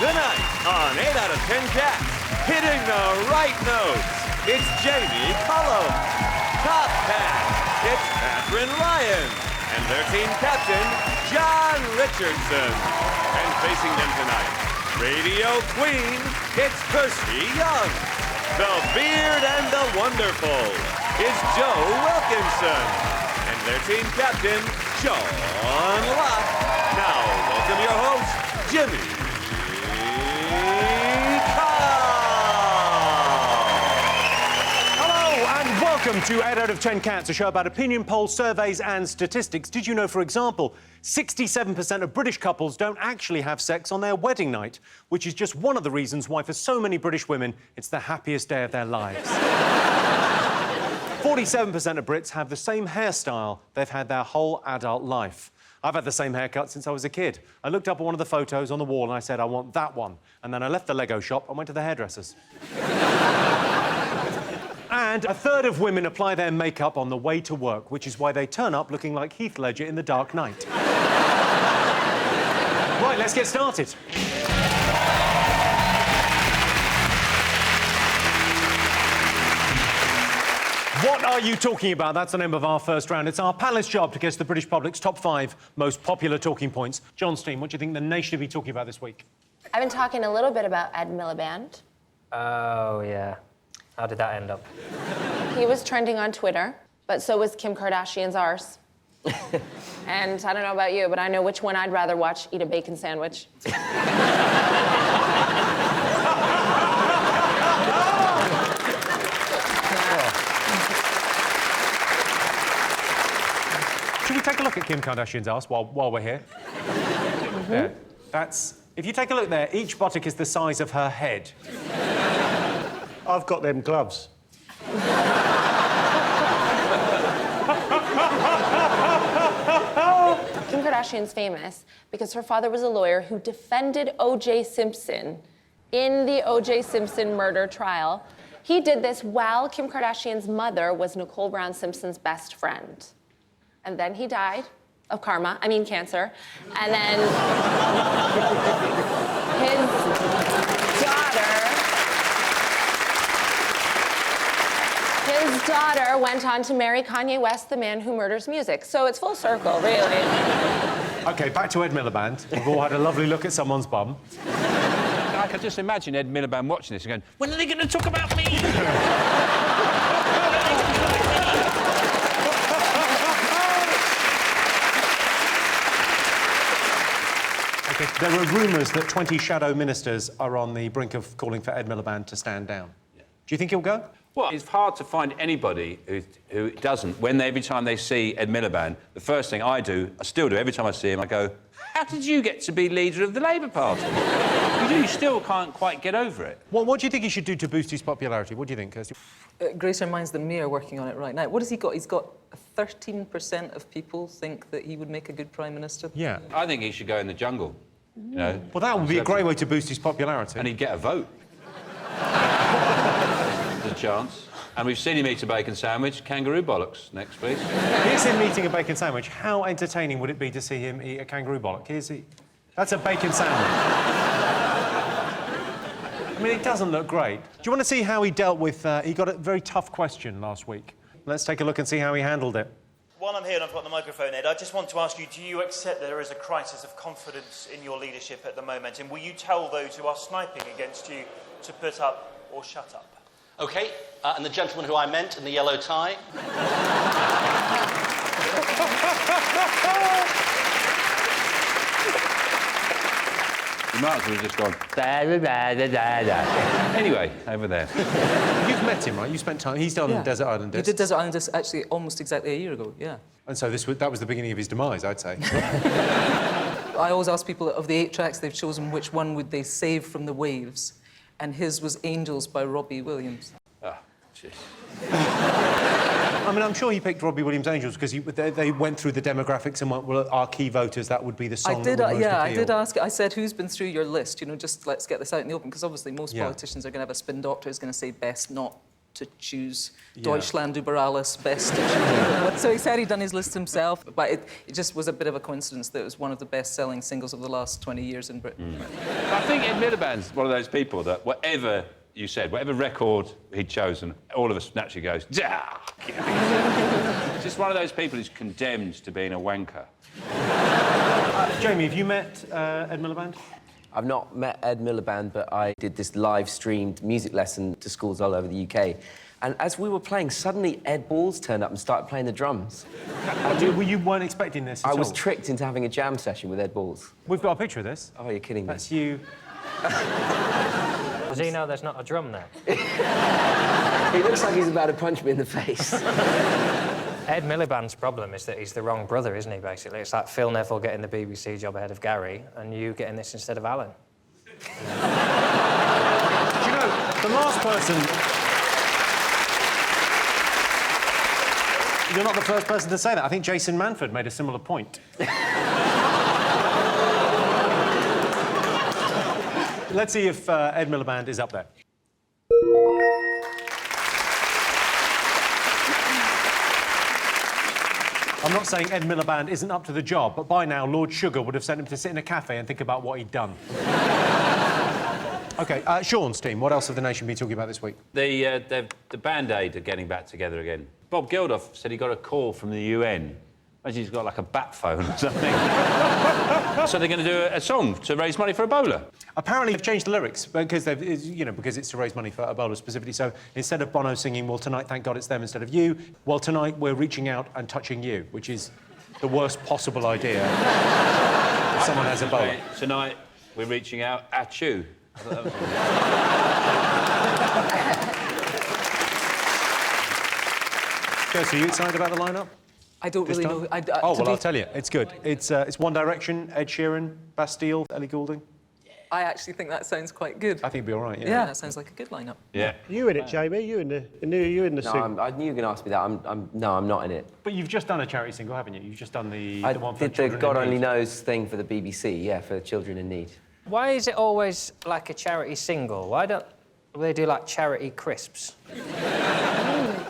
Tonight on 8 out of 10 Cats, hitting the right notes, it's Jamie Cullum. Top Cat, it's Katherine Ryan. And their team captain, John Richardson. And facing them tonight, Radio Queen, it's Kirsty Young. The Beard and the Wonderful is Joe Wilkinson. And their team captain, Sean Locke. Now, welcome your host, Jimmy Welcome to 8 out of 10 Cats, a show about opinion polls, surveys and statistics. Did you know, for example, 67% of British couples don't actually have sex on their wedding night, which is just one of the reasons why, for so many British women, it's the happiest day of their lives. 47% of Brits have the same hairstyle they've had their whole adult life. I've had the same haircut since I was a kid. I looked up at one of the photos on the wall and I said, I want that one. And then I left the Lego shop and went to the hairdressers. And a third of women apply their makeup on the way to work, which is why they turn up looking like Heath Ledger in The Dark Knight. Right, let's get started. What are you talking about? That's the name of our first round. It's our panelist's job to guess the British public's top 5 most popular talking points. John Steen, what do you think the nation should be talking about this week? I've been talking a little bit about Ed Miliband. Oh, yeah. How did that end up? He was trending on Twitter, but so was Kim Kardashian's arse. And I don't know about you, but I know which one I'd rather watch eat a bacon sandwich. Should we take a look at Kim Kardashian's arse while we're here? Mm-hmm. Yeah, that's... If you take a look there, each buttock is the size of her head. I've got them gloves. Kim Kardashian's famous because her father was a lawyer who defended O.J. Simpson in the O.J. Simpson murder trial. He did this while Kim Kardashian's mother was Nicole Brown Simpson's best friend. And then he died of cancer. And then his daughter went on to marry Kanye West, the man who murders music. So it's full circle, really. OK, back to Ed Miliband. We've all had a lovely look at someone's bum. I can just imagine Ed Miliband watching this and going, when are they going to talk about me? OK, there are rumours that 20 shadow ministers are on the brink of calling for Ed Miliband to stand down. Yeah. Do you think he'll go? Well, it's hard to find anybody who doesn't. Every time they see Ed Miliband, the first thing I still do, every time I see him, I go, how did you get to be leader of the Labour Party? You still can't quite get over it. Well, what do you think he should do to boost his popularity? What do you think, Kirsty? Grace Mine's the mayor working on it right now. What has he got? He's got 13% of people think that he would make a good Prime Minister. Yeah. I think he should go in the jungle, you know. Well, that would be a great way to boost his popularity. And he'd get a vote. There's a chance. And we've seen him eat a bacon sandwich. Kangaroo bollocks. Next, please. Here's him eating a bacon sandwich. How entertaining would it be to see him eat a kangaroo bollock? That's a bacon sandwich. I mean, it doesn't look great. Do you want to see how he dealt with... he got a very tough question last week. Let's take a look and see how he handled it. While I'm here and I've got the microphone, Ed, I just want to ask you, do you accept that there is a crisis of confidence in your leadership at the moment? And will you tell those who are sniping against you to put up or shut up? OK, and the gentleman who I meant in the yellow tie. You might as well have just gone... Anyway, over there. You've met him, right? You spent time... He's done Desert Island Discs. He did Desert Island Discs actually almost exactly a year ago, yeah. And so that was the beginning of his demise, I'd say. I always ask people, of the 8 tracks they've chosen, which one would they save from the waves? And his was Angels by Robbie Williams. Ah, jeez. I mean, I'm sure he picked Robbie Williams' Angels because they went through the demographics and went, well, our key voters, that would be the song that would most appeal. I did ask, I said, who's been through your list? You know, just let's get this out in the open, because obviously most politicians are going to have a spin doctor who's going to say best not to choose Deutschland über alles, best to choose. So he said he'd done his list himself, but it just was a bit of a coincidence that it was one of the best-selling singles of the last 20 years in Britain. I think Ed Miliband's one of those people that whatever you said, whatever record he'd chosen, all of us naturally goes, "Dah!" Just one of those people who's condemned to being a wanker. Jamie, have you met Ed Miliband? I've not met Ed Miliband, but I did this live-streamed music lesson to schools all over the UK. And as we were playing, suddenly Ed Balls turned up and started playing the drums. You weren't expecting this at all? I was tricked into having a jam session with Ed Balls. We've got a picture of this. Oh, you're kidding me. That's you. Does he know there's not a drum there? He looks like he's about to punch me in the face. Ed Miliband's problem is that he's the wrong brother, isn't he, basically? It's like Phil Neville getting the BBC job ahead of Gary and you getting this instead of Alan. Do you know, the last person... You're not the first person to say that. I think Jason Manford made a similar point. Let's see if Ed Miliband is up there. I'm not saying Ed Miliband isn't up to the job, but by now Lord Sugar would have sent him to sit in a cafe and think about what he'd done. OK, Sean's team, what else have the nation been talking about this week? The Band-Aid are getting back together again. Bob Geldof said he got a call from the UN. Imagine he's got, like, a bat phone or something. So they're going to do a song to raise money for Ebola. Apparently they've changed the lyrics because because it's to raise money for Ebola specifically. So instead of Bono singing, well, tonight, thank God it's them instead of you, well, tonight we're reaching out and touching you, which is the worst possible idea if someone has Ebola. Tonight we're reaching out at you. Kirsty, are you excited about the lineup? I don't really know. I'll tell you, it's good. It's One Direction, Ed Sheeran, Bastille, Ellie Goulding. I actually think that sounds quite good. I think it'd be all right, yeah. Yeah, that sounds like a good lineup. Yeah. You in it, Jamie? You in the sing? I knew you were going to ask me that. No, I'm not in it. But you've just done a charity single, haven't you? You've just done the one for did the children God in Only need. Knows thing for the BBC, yeah, for children in need. Why is it always like a charity single? Why don't they do, like, charity crisps?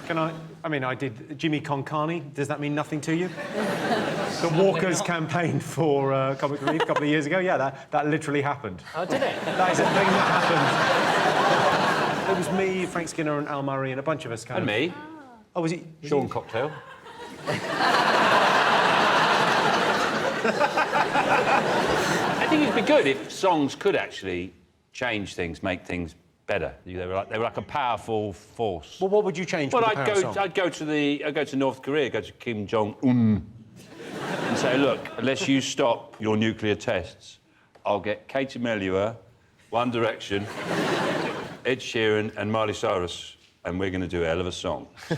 I did Jimmy Concani. Does that mean nothing to you? The Walkers campaign for Comic Relief a couple of years ago. Yeah, that literally happened. Oh, did it? That is a thing that happened. It was me, Frank Skinner and Al Murray and a bunch of us And me. Oh, was it? Sean Cocktail. I think it'd be good if songs could actually change things, make things better. They were like a powerful force. Well, what would you change? Well, with the power song? I'd go to North Korea, go to Kim Jong-un, and say, look, unless you stop your nuclear tests, I'll get Katie Melua, One Direction, Ed Sheeran, and Miley Cyrus, and we're going to do a hell of a song. So,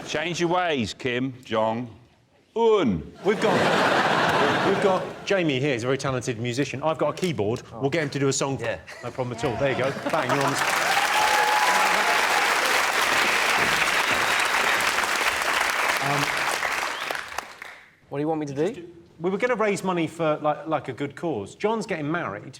change your ways, Kim Jong-un. We've got Jamie here. He's a very talented musician. I've got a keyboard. Oh. We'll get him to do a song. Yeah. No problem at all. There you go. Bang, you're on the... What do you want me to do? We were going to raise money for, like a good cause. John's getting married,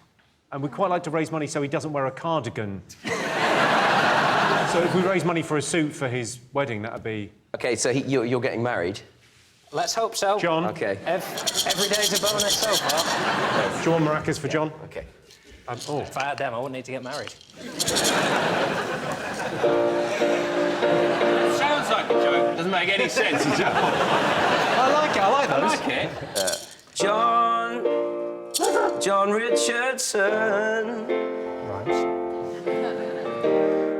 and we'd quite like to raise money so he doesn't wear a cardigan. So if we raise money for a suit for his wedding, that'd be... OK, so you're getting married? Let's hope so. John. OK. Every day's a bonus so far. Do you want maracas for John? OK. If I had them, I wouldn't need to get married. Sounds like a joke. Doesn't make any sense at all. I like it. I like those. I like it. John Richardson. Right.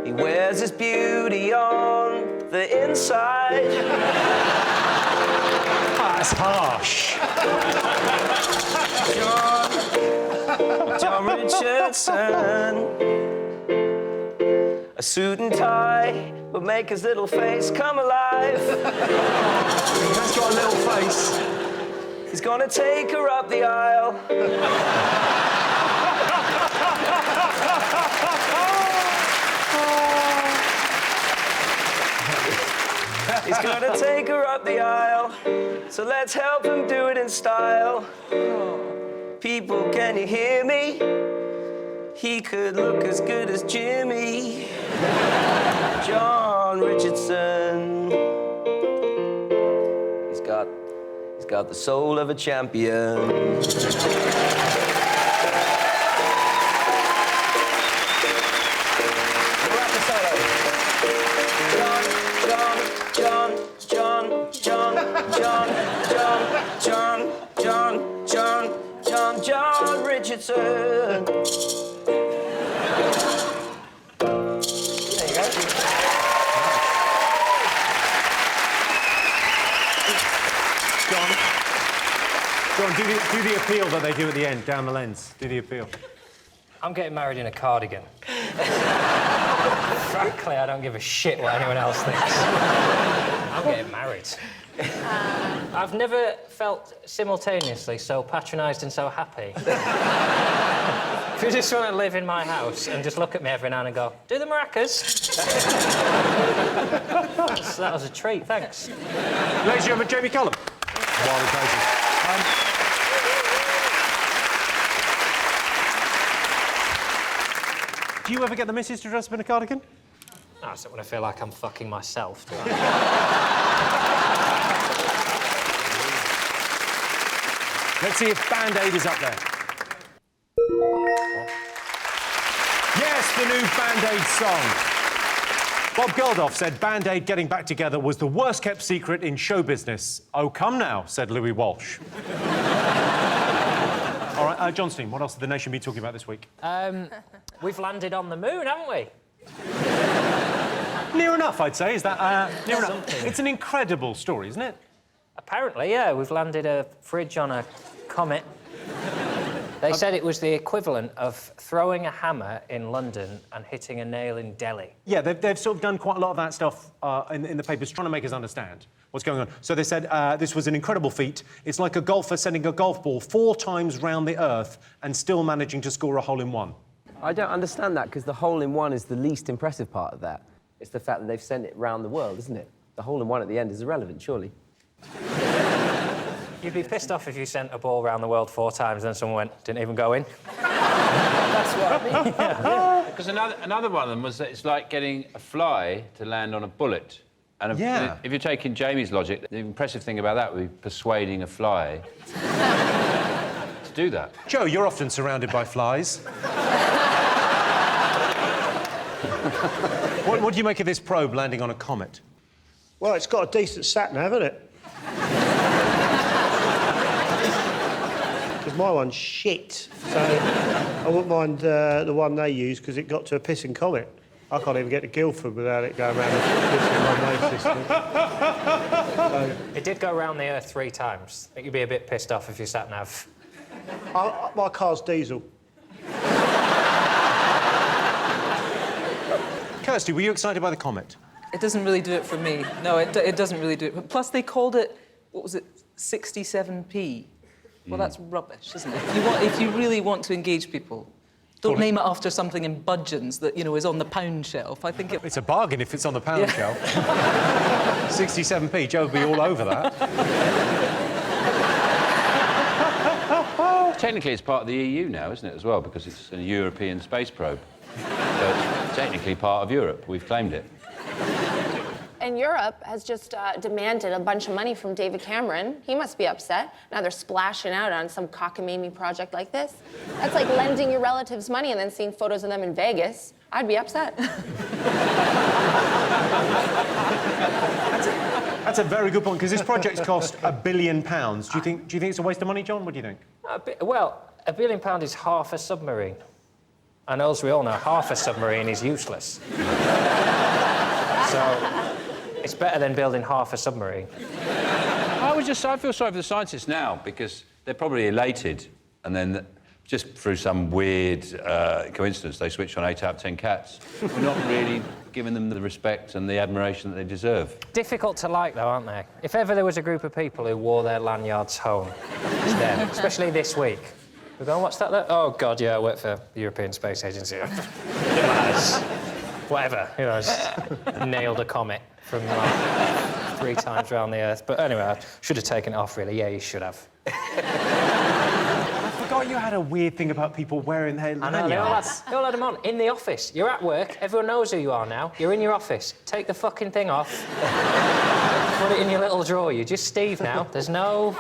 He wears his beauty on the inside. That's harsh. John Richardson. A suit and tie will make his little face come alive. He's got a little face. He's gonna take her up the aisle. He's gonna take her up the aisle. So let's help him do it in style. People, can you hear me? he could look as good as Jimmy. John Richardson. He's got the soul of a champion. John Richardson. There you go. John, do the appeal that they do at the end, down the lens. Do the appeal. I'm getting married in a cardigan. Frankly, I don't give a shit what anyone else thinks. I'm getting married. I've never felt simultaneously so patronised and so happy. If you just want to live in my house and just look at me every now and go, do the maracas. That was a treat, thanks. Ladies and gentlemen, Jamie Cullum. Wild occasion. Do you ever get the missus to dress up in a cardigan? No, I just don't want to feel like I'm fucking myself, do I? Let's see if Band-Aid is up there. Yes, the new Band-Aid song. Bob Geldof said Band-Aid getting back together was the worst-kept secret in show business. Oh, come now, said Louis Walsh. All right, John Steen, what else did the nation be talking about this week? We've landed on the moon, haven't we? Near enough, I'd say. Is that near enough? It's an incredible story, isn't it? Apparently, yeah. We've landed a fridge on a Comet. They said it was the equivalent of throwing a hammer in London and hitting a nail in Delhi. Yeah, they've sort of done quite a lot of that stuff in the papers, trying to make us understand what's going on. So they said this was an incredible feat. It's like a golfer sending a golf ball 4 times round the Earth and still managing to score a hole-in-one. I don't understand that, because the hole-in-one is the least impressive part of that. It's the fact that they've sent it round the world, isn't it? The hole-in-one at the end is irrelevant, surely. You'd be pissed off if you sent a ball around the world 4 times and then someone went, didn't even go in. That's what I mean. Yeah. Because another one of them was that it's like getting a fly to land on a bullet. And if you're taking Jamie's logic, the impressive thing about that would be persuading a fly to do that. Joe, you're often surrounded by flies. What do you make of this probe landing on a comet? Well, it's got a decent sat-nav, hasn't it? Because my one's shit. So I wouldn't mind the one they use, because it got to a pissing comet. I can't even get to Guildford without it going around the pissing one-way system. So... It did go around the Earth 3 times. I think you'd be a bit pissed off if you sat nav. My car's diesel. Kirsty, were you excited by the Comet? It doesn't really do it for me. No, it doesn't really do it. Plus, they called it, what was it, 67p? Well, that's rubbish, isn't it? If you really want to engage people, don't name it after something in budgeons that, you know, is on the pound shelf. I think it's a bargain if it's on the pound shelf. 67p, Joe would be all over that. Technically, it's part of the EU now, isn't it, as well, because it's a European space probe. So it's technically part of Europe. We've claimed it. And Europe has just demanded a bunch of money from David Cameron. He must be upset. Now they're splashing out on some cockamamie project like this. That's like lending your relatives money and then seeing photos of them in Vegas. I'd be upset. That's a very good point, because this project's cost £1 billion. Do you think it's a waste of money, John? What do you think? Well, £1 billion is half a submarine. And as we all know, half a submarine is useless. So it's better than building half a submarine. I feel sorry for the scientists now, because they're probably elated, and then just through some weird coincidence, they switch on 8 out of 10 cats. We're not really giving them the respect and the admiration that they deserve. Difficult to like, though, aren't they? If ever there was a group of people who wore their lanyards home, it's them, especially this week. We're going, what's that there? Oh, God, yeah, I work for the European Space Agency. Whatever, you know, just nailed a comet from, like, 3 times around the Earth. But anyway, I should have taken it off, really. Yeah, you should have. forgot you had a weird thing about people wearing their I know, they all lanyards. had them on in the office. You're at work, everyone knows who you are now. You're in your office. Take the fucking thing off. Put it in your little drawer. You're just Steve now. There's no...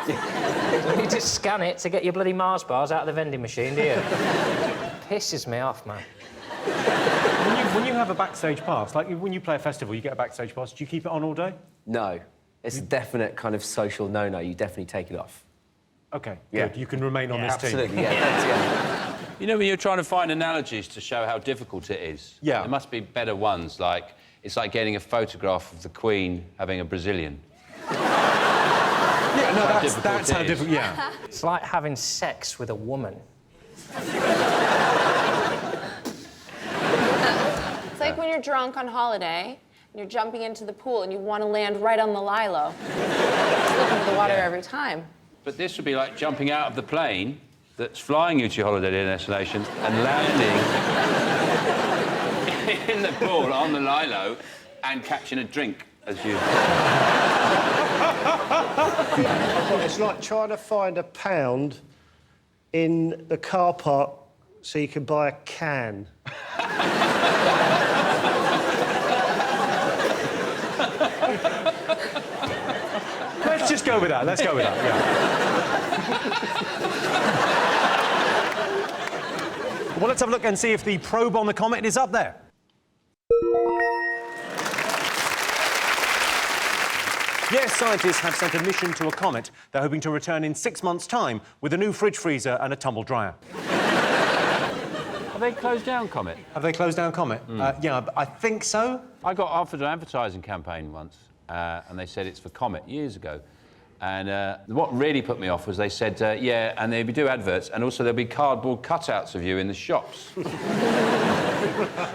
You just scan it to get your bloody Mars bars out of the vending machine, do you? Pisses me off, man. When you have a backstage pass, like when you play a festival, you get a backstage pass, do you keep it on all day? No. It's a definite kind of social no-no. You definitely take it off. OK, Yeah. good. You can remain on this team. Absolutely, yeah. You know, when you're trying to find analogies to show how difficult it is, Yeah. there must be better ones, like it's like getting a photograph of the Queen having a Brazilian. Yeah, no, that's how it is. difficult, yeah. It's like having sex with a woman. It's like when you're drunk on holiday and you're jumping into the pool and you want to land right on the lilo. Slip into the water every time. But this would be like jumping out of the plane that's flying you to your holiday destination and landing in the pool on the lilo and catching a drink as you... It's like trying to find £1 in the car park so you can buy a can. Let's just go with that. Let's go with that, yeah. Well, let's have a look and see if the probe on the Comet is up there. Yes, scientists have sent a mission to a comet. They're hoping to return in 6 months' time with a new fridge freezer and a tumble dryer. Have they closed down Comet? Have they closed down Comet? Yeah, I think so. I got offered an advertising campaign once, and they said it's for Comet years ago. And what really put me off was they said, yeah, and they'll do adverts, and also there'll be cardboard cutouts of you in the shops.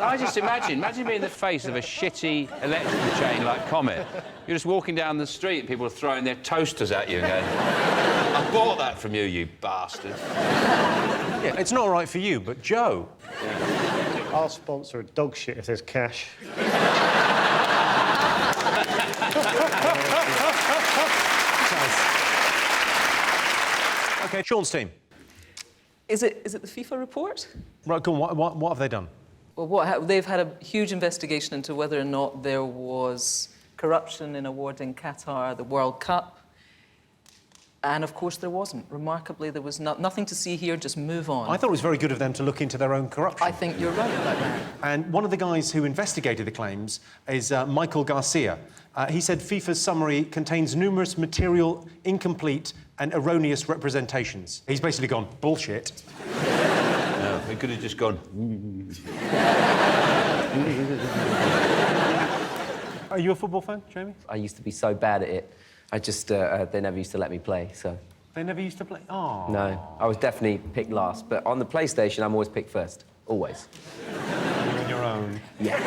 I just imagine being the face of a shitty electrical chain like Comet. You're just walking down the street and people are throwing their toasters at you and going, I bought that from you, you bastard. Yeah, it's not right for you, but Joe. I'll sponsor a dog shit if there's cash. OK, Sean's team. Is it the FIFA report? Right, go on, what have they done? Well, they've had a huge investigation into whether or not there was corruption in awarding Qatar the World Cup. And, of course, there wasn't. Remarkably, there was nothing to see here, just move on. I thought it was very good of them to look into their own corruption. I think you're right about that. And one of the guys who investigated the claims is Michael Garcia. He said FIFA's summary contains numerous material, incomplete and erroneous representations. He's basically gone, bullshit. No, they could have just gone... Are you a football fan, Jamie? I used to be so bad at it. I just, they never used to let me play, so... They never used to play? Oh. No, I was definitely picked last, but on the PlayStation, I'm always picked first. Always. You're on your own. Yeah.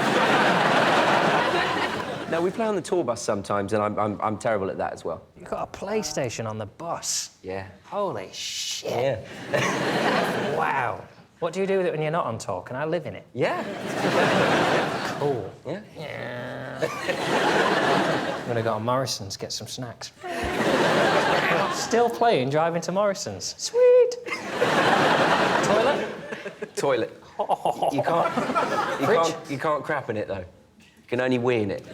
No, we play on the tour bus sometimes, and I'm terrible at that as well. You've got a PlayStation on the bus? Yeah. Holy shit. Yeah. Wow. What do you do with it when you're not on tour? Can I live in it? Yeah. Cool. Yeah? Yeah. I'm gonna go to Morrison's, get some snacks. Still playing, driving to Morrison's. Sweet! Toilet? Toilet. You can't crap in it, though. You can only wee in it.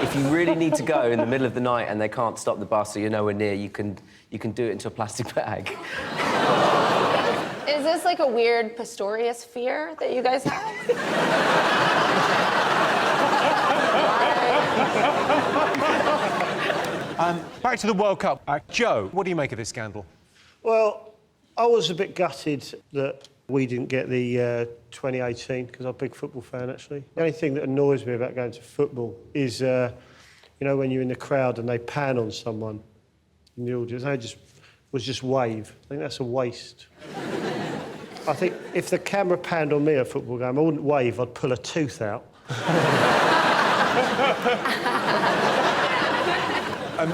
If you really need to go in the middle of the night and they can't stop the bus or you're nowhere near, you can do it into a plastic bag. Is this like a weird Pistorius fear that you guys have? Back to the World Cup. Joe, what do you make of this scandal? Well, I was a bit gutted that we didn't get the 2018, because I'm a big football fan, actually. The only thing that annoys me about going to football is, you know, when you're in the crowd and they pan on someone in the audience, they just wave. I think that's a waste. I think if the camera panned on me at a football game, I wouldn't wave, I'd pull a tooth out.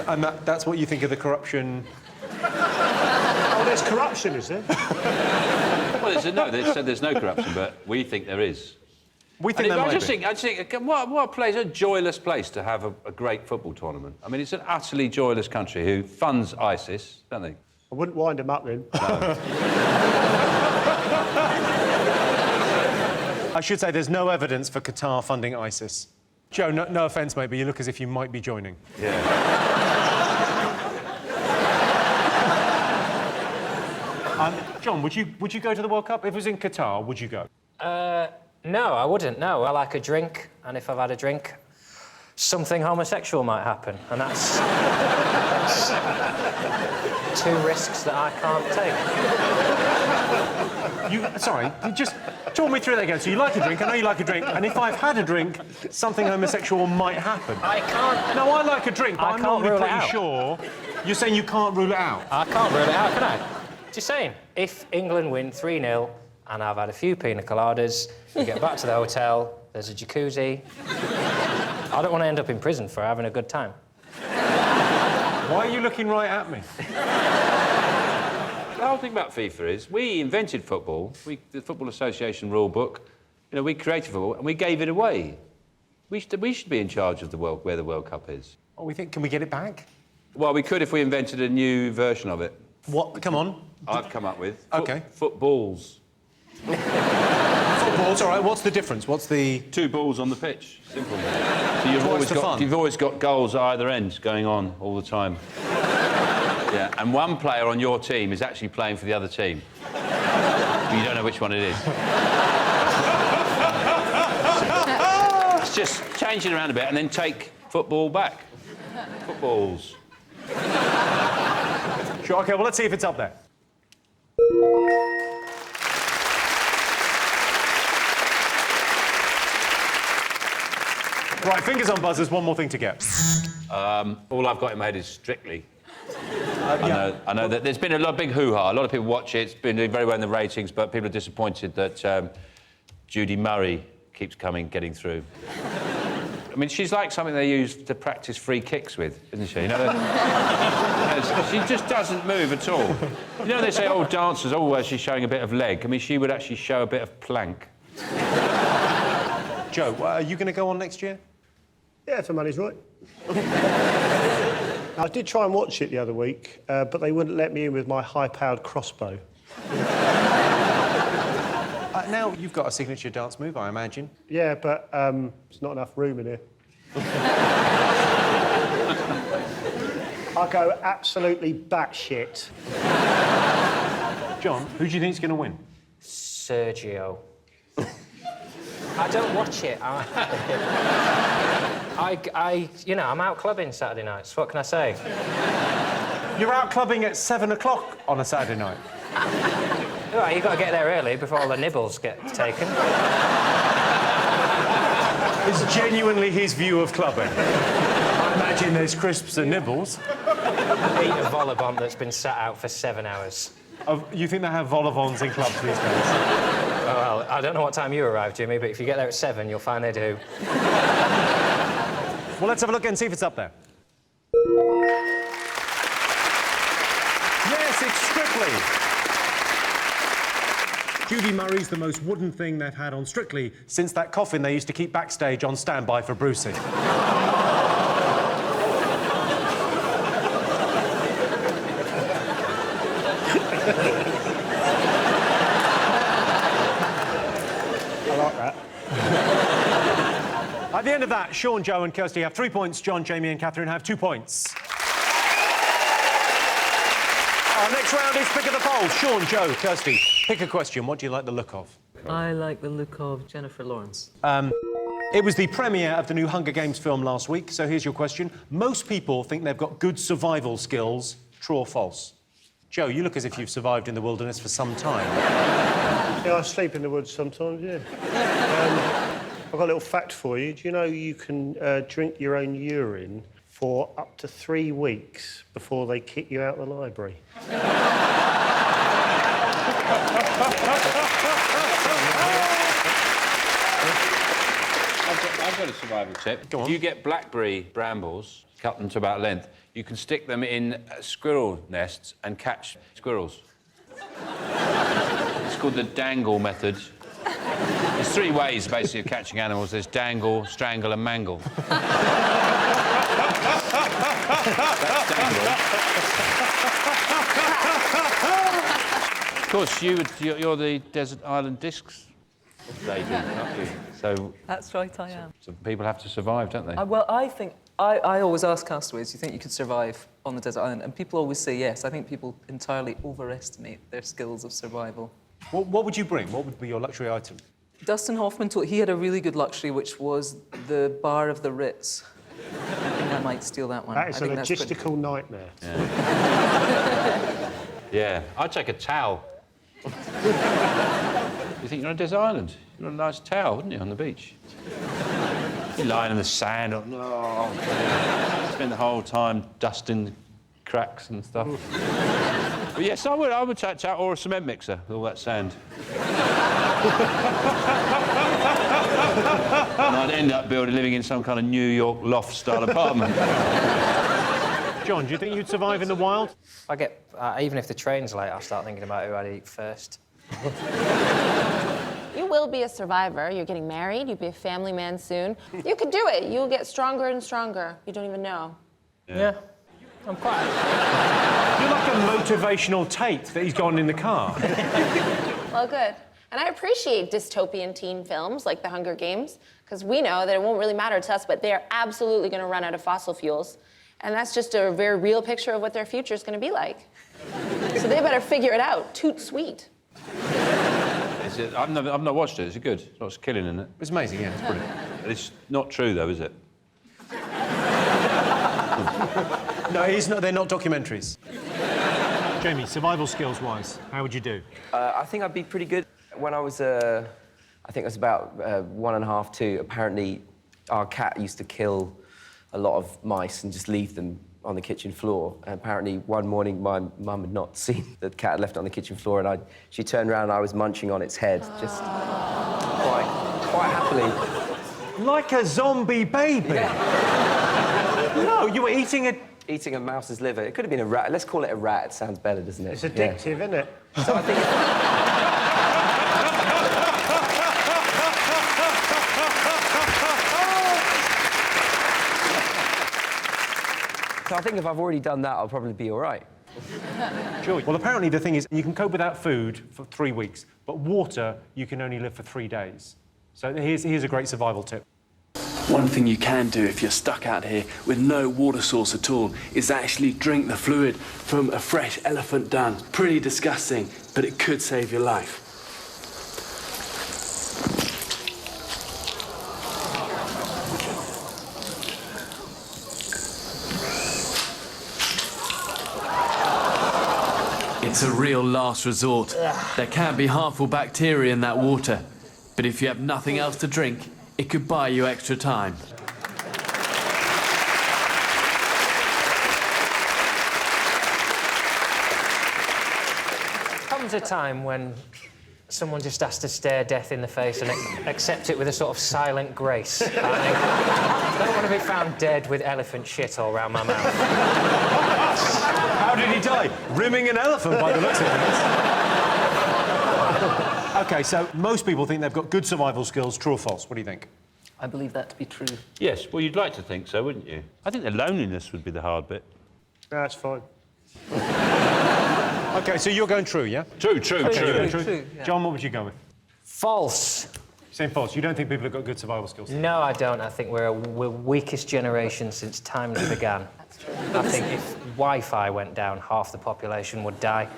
And that's what you think of the corruption? Oh, there's corruption, is there? Well, they said there's no corruption, but we think there is. We think there I might just be. think, what a place, a joyless place to have a great football tournament. I mean, it's an utterly joyless country who funds ISIS, don't they? I wouldn't wind him up then. I should say there's no evidence for Qatar funding ISIS. Joe, no offence, mate, but you look as if you might be joining. Yeah. John, would you go to the World Cup? If it was in Qatar, would you go? No, I wouldn't, no. I like a drink, and if I've had a drink, something homosexual might happen, and that's two risks that I can't take. Sorry, you just talk me through that again. So you like a drink, I know you like a drink, and if I've had a drink, something homosexual might happen. I can't... No, I like a drink, but I'm not pretty sure. You're saying you can't rule it out? I can't rule it out, can I? Just saying, if England win 3-0, and I've had a few pina coladas, we get back to the hotel, there's a jacuzzi... I don't want to end up in prison for having a good time. Why are you looking right at me? The whole thing about FIFA is we invented football, the Football Association rule book, you know, we created football and we gave it away. We should be in charge of where the World Cup is. Oh, we think, can we get it back? Well, we could if we invented a new version of it. What? Come on. I've come up with. OK. Footballs. Footballs, all right. What's the difference? What's the... 2 balls on the pitch. Simple. So you've always got goals at either end going on all the time. Yeah, and one player on your team is actually playing for the other team. But you don't know which one it is. It's just change it around a bit and then take football back. Footballs. Sure, OK, well, let's see if it's up there. Right, fingers on buzzers, one more thing to get. All I've got in my head is Strictly. I know that there's been a big hoo-ha. A lot of people watch it. It's been doing very well in the ratings, but people are disappointed that Judy Murray keeps getting through. I mean, she's like something they use to practice free kicks with, isn't she? You know, she just doesn't move at all. You know, they say, oh, dancers, oh, she's showing a bit of leg. I mean, she would actually show a bit of plank. Joe, are you going to go on next year? Yeah, if the money's right. I did try and watch it the other week, but they wouldn't let me in with my high-powered crossbow. Now you've got a signature dance move, I imagine. Yeah, but there's not enough room in here. I go absolutely batshit. John, who do you think's going to win? Sergio. I don't watch it. You know, I'm out clubbing Saturday nights. What can I say? You're out clubbing at 7 o'clock on a Saturday night. Well, you've got to get there early before all the nibbles get taken. It's genuinely his view of clubbing. I imagine there's crisps and nibbles. Eat a vol-au-vent that's been sat out for 7 hours. You think they have vol-au-vents in clubs these days? Well, I don't know what time you arrived, Jimmy, but if you get there at 7, you'll find they do. Well, let's have a look and see if it's up there. Yes, it's Strictly. Judy Murray's the most wooden thing they've had on Strictly since that coffin they used to keep backstage on standby for Brucey. At the end of that, Sean, Joe and Kirsty have 3 points. John, Jamie and Katherine have 2 points. Our next round is Pick of the Poll. Sean, Joe, Kirsty, pick a question. What do you like the look of? I like the look of Jennifer Lawrence. It was the premiere of the new Hunger Games film last week, so here's your question. Most people think they've got good survival skills. True or false? Joe, you look as if you've survived in the wilderness for some time. Yeah, I sleep in the woods sometimes, yeah. I've got a little fact for you. Do you know you can drink your own urine for up to 3 weeks before they kick you out of the library? I've got a survival tip. Go on. If you get blackberry brambles, cut them to about length, you can stick them in squirrel nests and catch squirrels. It's called the dangle method. There's 3 ways, basically, of catching animals. There's dangle, strangle and mangle. That's dangle. Of course, you're the Desert Island Discs lady, aren't you? So, That's right, I am. so people have to survive, don't they? Well, I think... I always ask castaways, do you think you could survive on the desert island? And people always say yes. I think people entirely overestimate their skills of survival. What would you bring? What would be your luxury item? Dustin Hoffman he had a really good luxury, which was the bar of the Ritz. I think I might steal that one. That is I a think that's logistical nightmare. Yeah, I'd take a towel. You think you're on a desert island? You're on a nice towel, wouldn't you, on the beach? You're lying in the sand. Oh, spend the whole time dusting cracks and stuff. But yes, I would take a towel or a cement mixer with all that sand. And I'd end up living in some kind of New York loft-style apartment. John, do you think you'd survive in the wild? I get... even if the train's late, I'll start thinking about who I'd eat first. You will be a survivor. You're getting married. You'll be a family man soon. You could do it. You'll get stronger and stronger. You don't even know. Yeah. I'm quite... You're like a motivational tape that he's got in the car. Well, good. And I appreciate dystopian teen films like The Hunger Games, because we know that it won't really matter to us, but they're absolutely going to run out of fossil fuels. And that's just a very real picture of what their future is going to be like. So they better figure it out. Toot sweet. I've not watched it. Is it good? Lots of killing in it. It's amazing, yeah, it's brilliant. It's not true, though, is it? No, it is not. They're not documentaries. Jamie, survival skills-wise, how would you do? I think I'd be pretty good. When I was, I think I was about 1.5, 2, apparently our cat used to kill a lot of mice and just leave them on the kitchen floor. And apparently one morning my mum had not seen the cat left on the kitchen floor, and she turned around and I was munching on its head, just quite happily. Like a zombie baby? No, you were eating a mouse's liver. It could have been a rat. Let's call it a rat. It sounds better, doesn't it? It's addictive, isn't it? So I think... So I think if I've already done that, I'll probably be all right. Sure. Well, apparently the thing is, you can cope without food for 3 weeks, but water, you can only live for 3 days. So here's a great survival tip. One thing you can do if you're stuck out here with no water source at all is actually drink the fluid from a fresh elephant dung. Pretty disgusting, but it could save your life. It's a real last resort. There can be harmful bacteria in that water, but if you have nothing else to drink, it could buy you extra time. Comes a time when someone just has to stare death in the face and accept it with a sort of silent grace. I don't want to be found dead with elephant shit all around my mouth. How did he die? Rimming an elephant, by the looks of things. OK, so most people think they've got good survival skills. True or false? What do you think? I believe that to be true. Yes, well, you'd like to think so, wouldn't you? I think the loneliness would be the hard bit. No, it's fine. OK, so you're going true, yeah? True. Yeah. John, what would you go with? False. Saying false. You don't think people have got good survival skills? No, I don't. I think we're weakest generation since time began. That's true. I think if Wi-Fi went down, half the population would die.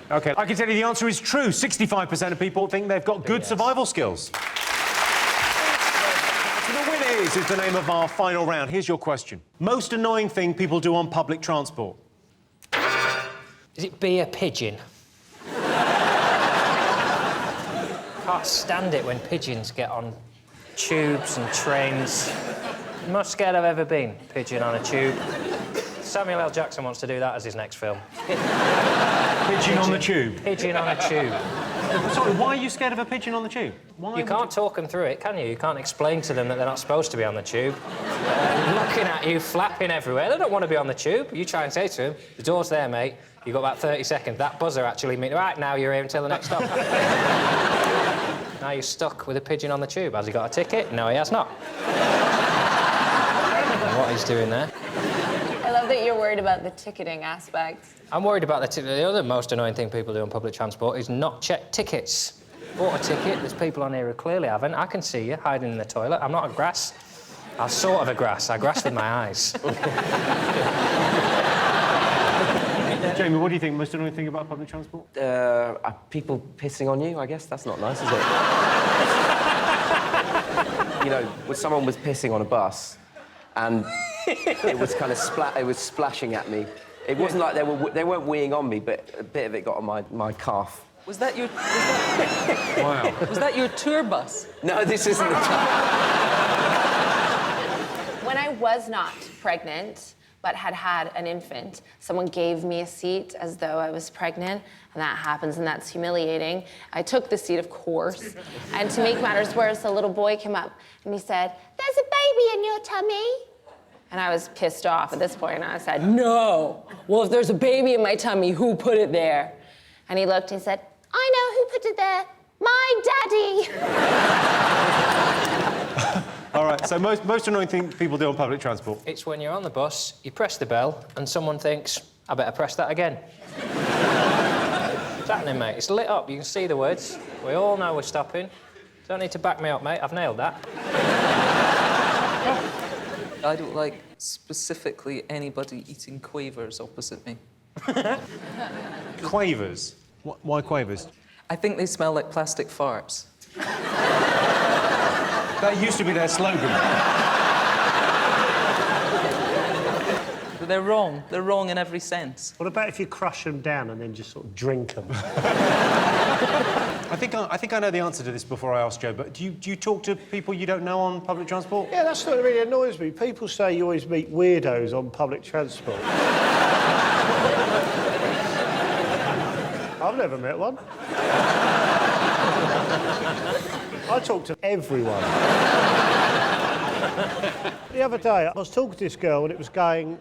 OK, I can tell you the answer is true. 65% of people think they've got good survival skills. So the winner is the name of our final round. Here's your question. Most annoying thing people do on public transport? Is it be a pigeon? Can't stand it when pigeons get on tubes and trains. The most scared I've ever been, pigeon on a tube. Samuel L. Jackson wants to do that as his next film. Pigeon on the tube? Pigeon on a tube. Sorry, why are you scared of a pigeon on the tube? Why You can't talk them through it, can you? You can't explain to them that they're not supposed to be on the tube. Looking at you, flapping everywhere. They don't want to be on the tube. You try and say to them, the door's there, mate. You've got about 30 seconds. That buzzer actually means, right, now you're here until the next stop. Now you're stuck with a pigeon on the tube. Has he got a ticket? No, he has not. I don't know what he's doing there. I love that you're worried worried about the ticketing aspect. I'm worried about the other most annoying thing people do on public transport is not check tickets. Bought a ticket, there's people on here who clearly haven't. I can see you hiding in the toilet. I'm not a grass. I'm sort of a grass. I grass with my eyes. Jamie, what do you think? Most annoying thing about public transport? People pissing on you, I guess. That's not nice, is it? You know, when someone was pissing on a bus, and it was kind of it was splashing at me. It wasn't like they weren't weeing on me, but a bit of it got on my calf. Was that your... Wow. Was that your tour bus? No, this isn't the tour. When I was not pregnant, but had an infant, someone gave me a seat as though I was pregnant, and that happens, and that's humiliating. I took the seat, of course, and to make matters worse, a little boy came up, and he said, "There's a baby in your tummy." And I was pissed off at this point, and I said, "No. Well, if there's a baby in my tummy, who put it there?" And he looked and he said, "I know who put it there. My daddy." All right, so most annoying thing people do on public transport? It's when you're on the bus, you press the bell, and someone thinks, I better press that again. It's happening, mate. It's lit up. You can see the words. We all know we're stopping. Don't need to back me up, mate. I've nailed that. I don't like specifically anybody eating quavers opposite me. Quavers? Why quavers? I think they smell like plastic farts. That used to be their slogan. But they're wrong. They're wrong in every sense. What about if you crush them down and then just sort of drink them? I think I know the answer to this before I ask Joe, but do you talk to people you don't know on public transport? Yeah, that's what really annoys me. People say you always meet weirdos on public transport. I've never met one. I talk to everyone. The other day, I was talking to this girl and it was going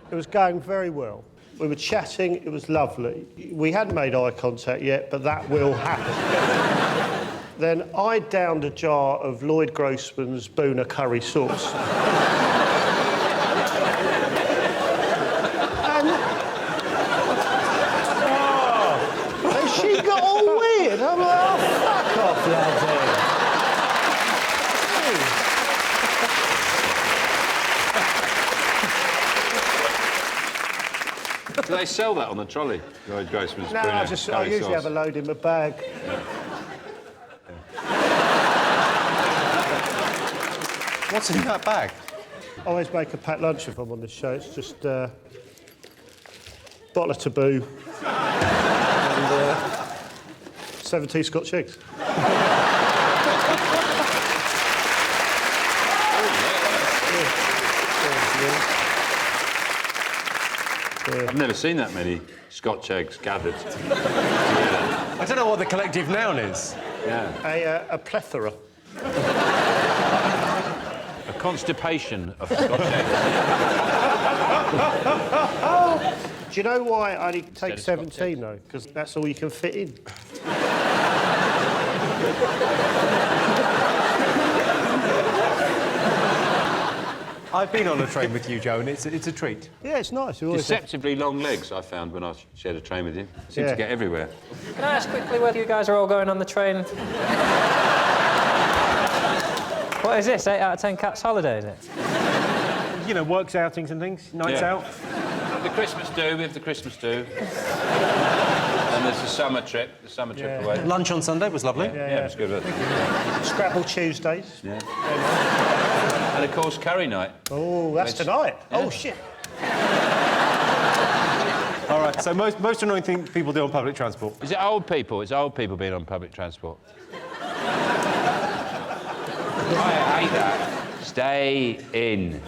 very well. We were chatting, it was lovely. We hadn't made eye contact yet, but that will happen. Then I downed a jar of Lloyd Grossman's Boona curry sauce. And she got all weird. I'm like, oh, fuck off, laddie. Do they sell that on the trolley? Lloyd Grossman's No, Boona I curry usually sauce? have a load in my bag. What's in that bag? I always make a packed lunch if I'm on this show. It's just bottle of Taboo and 17 Scotch eggs. I've never seen that many Scotch eggs gathered together. I don't know what the collective noun is. Yeah. A plethora. A constipation of Scotch eggs. Do you know why I only take 17, though? Because that's all you can fit in. I've been on a train with you, Joe, and it's a treat. Yeah, it's nice. Deceptively long legs, I found, when I shared a train with you. Seem to get everywhere. Can I ask quickly whether you guys are all going on the train? What is this, 8 out of 10 cats holiday, is it? You know, works outings and things, nights out. The Christmas do, we have the Christmas do. And there's the summer trip away. Lunch on Sunday was lovely. Yeah, it was good. Scrabble Tuesdays. Yeah. And, of course, curry night. Oh, that's tonight. Yeah. Oh, shit. All right, so most annoying thing people do on public transport? Is it old people? It's old people being on public transport. I hate that. Stay in.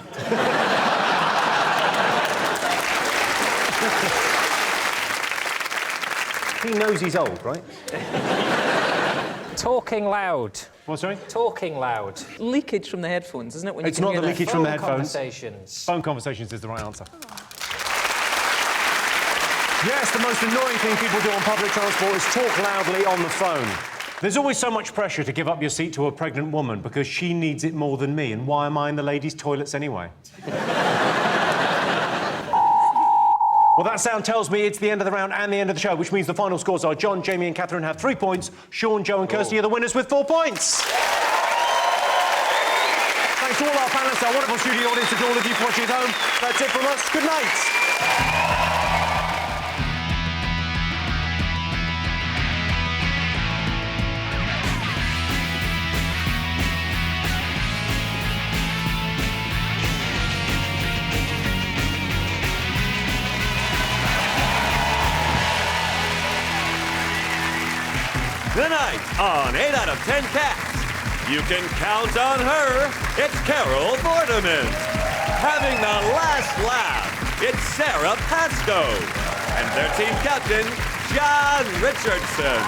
He knows he's old, right? Talking loud. What, sorry? Talking loud. Leakage from the headphones, isn't it? When It's you can not the hear that? leakage from the headphones. Conversations. Phone conversations is the right answer. Yes, the most annoying thing people do on public transport is talk loudly on the phone. There's always so much pressure to give up your seat to a pregnant woman because she needs it more than me, and why am I in the ladies' toilets anyway? Well, that sound tells me it's the end of the round and the end of the show, which means the final scores are John, Jamie and Katherine have 3 points. Sean, Joe and Kirsty are the winners with 4 points. Thanks to all our panellists, our wonderful studio audience, and to all of you watching at home. That's it from us. Good night. Tonight on 8 out of 10 Cats, you can count on her. It's Carol Vorderman. Having the last laugh, it's Sara Pascoe. And their team captain, John Richardson.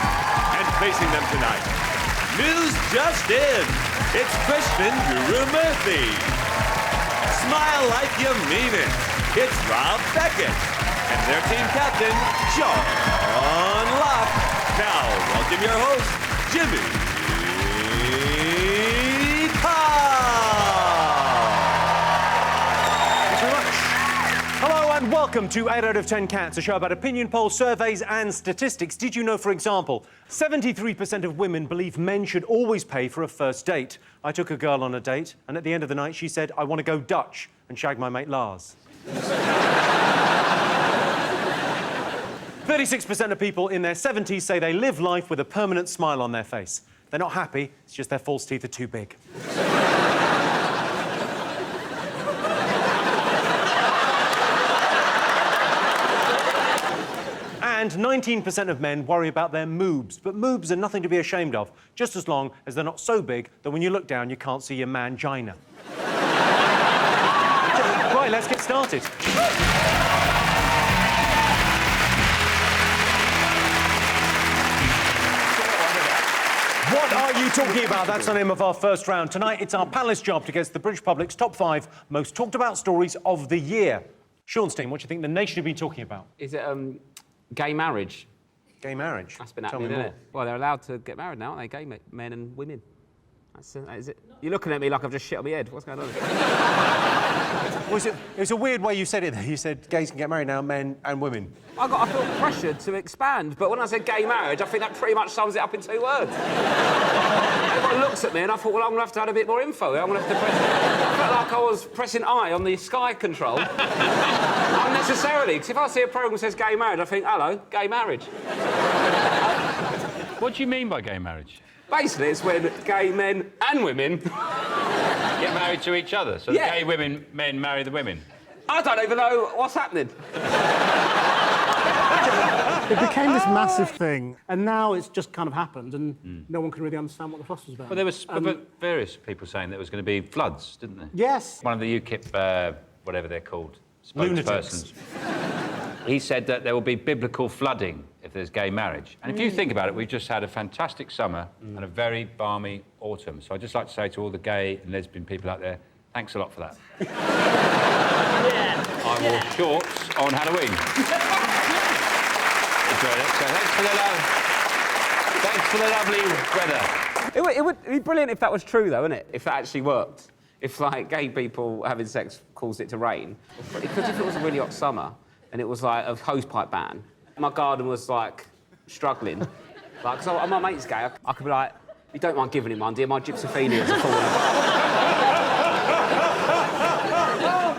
And facing them tonight, news just in, it's Krishnan Guru-Murthy. Smile like you mean it, it's Rob Beckett. And their team captain, John Locke. Now, welcome your host, Jamie Cullum. Thanks very much. Hello and welcome to 8 out of 10 Cats, a show about opinion polls, surveys and statistics. Did you know, for example, 73% of women believe men should always pay for a first date? I took a girl on a date, and at the end of the night, she said, I want to go Dutch and shag my mate Lars. 36% of people in their 70s say they live life with a permanent smile on their face. They're not happy, it's just their false teeth are too big. And 19% of men worry about their moobs, but moobs are nothing to be ashamed of, just as long as they're not so big that when you look down you can't see your mangina. Right, let's get started. What are you talking about? That's the name of our first round. Tonight, it's our panellist's job to guess the British public's top 5 most talked about stories of the year. Sean Steen, what do you think the nation have been talking about? Is it gay marriage? Gay marriage? That's been happening, isn't it? Well, they're allowed to get married now, aren't they? Gay men and women. That is it. You're looking at me like I've just shit on my head. What's going on? Well, it's a weird way you said it there. You said gays can get married now, men and women. I felt pressured to expand, but when I said gay marriage, I think that pretty much sums it up in 2 words. Everyone looks at me and I thought, well, I'm going to have to add a bit more info. I'm going to have to press... I felt like I was pressing I on the Sky control. Unnecessarily, because if I see a programme that says gay marriage, I think, hello, gay marriage. What do you mean by gay marriage? Basically, it's when gay men and women Get married to each other, so Yeah. the gay men marry the women. I don't even know what's happening. It became this massive thing, and now it's just kind of happened, and no one can really understand what the fuss was about. Well, there was various people saying there was going to be floods, didn't there? Yes. One of the UKIP, whatever they're called, Lunatics. spokespersons, he said that there will be biblical flooding if there's gay marriage. And if you think about it, we've just had a fantastic summer and a very balmy autumn. So I'd just like to say to all the gay and lesbian people out there, thanks a lot for that. I wore shorts on Halloween. Enjoyed it. So thanks for the lovely weather. It would be brilliant if that was true, though, wouldn't it? If that actually worked. If, like, gay people having sex caused it to rain. Because if it was a really hot summer and it was, like, a hosepipe ban, my garden was, like, struggling. Like, because my mate's gay, I could be like, you don't mind giving him one, dear? My gypsophenias are falling apart.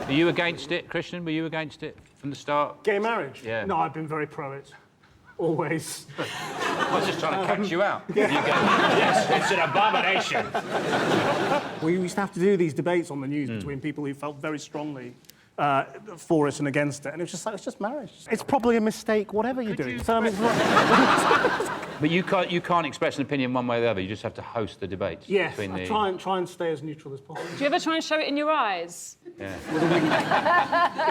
Are you against it, Krishnan? Were you against it from the start? Gay marriage? Yeah. No, I've been very pro it. Always. I was just trying to catch you out. Yeah. You go, yes, it's an abomination. We used to have to do these debates on the news between people who felt very strongly for it and against it, and it's just like, it's just marriage. It's probably a mistake, whatever you're doing. So, I mean, But you can't express an opinion one way or the other. You just have to host the debate. yes, between I the... try and stay as neutral as possible. Do you ever try and show it in your eyes? Yeah.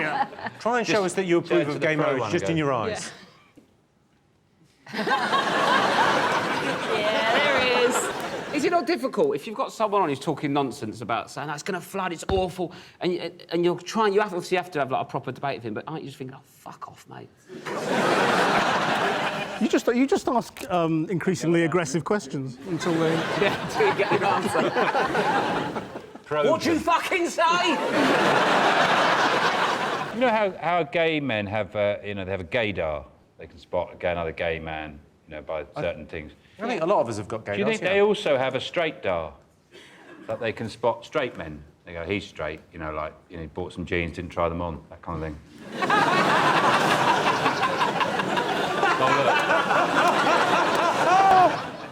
Yeah. Try and show us that you approve of gay marriage just in your eyes. Yeah, there it is. Is it not difficult if you've got someone on who's talking nonsense about saying, it's going to flood, it's awful, and you're trying, you obviously have to have, like, a proper debate with him, but aren't you just thinking, oh, fuck off, mate? You just ask increasingly aggressive questions until they... Yeah, until you get the answer. What do you fucking say? You know how gay men have, they have a gaydar? They can spot another gay man, by certain things. I think a lot of us have got gaydars. Do you think they also have a straight-dar? That they can spot straight men? They go, he's straight, he bought some jeans, didn't try them on, that kind of thing.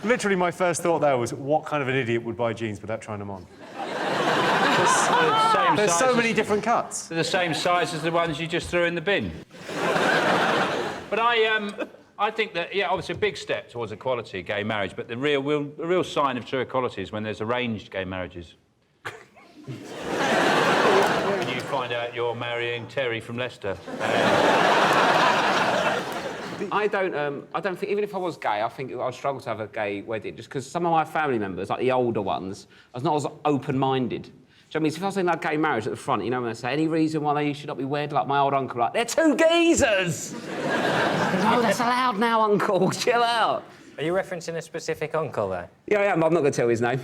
Literally, my first thought there was, what kind of an idiot would buy jeans without trying them on? There's so many different cuts. They're the same size as the ones you just threw in the bin. But I think that, obviously a big step towards equality, gay marriage, but the real sign of true equality is when there's arranged gay marriages. When you find out you're marrying Terry from Leicester. I don't think, even if I was gay, I think I'd struggle to have a gay wedding, just because some of my family members, like the older ones, I was not as open-minded. Do you know what I mean? So if I was saying like gay marriage at the front, when they say, any reason why they should not be wed, like my old uncle, like, they're two geezers! No, that's allowed now, uncle, chill out. Are you referencing a specific uncle there? Yeah, I am, I'm not going to tell his name.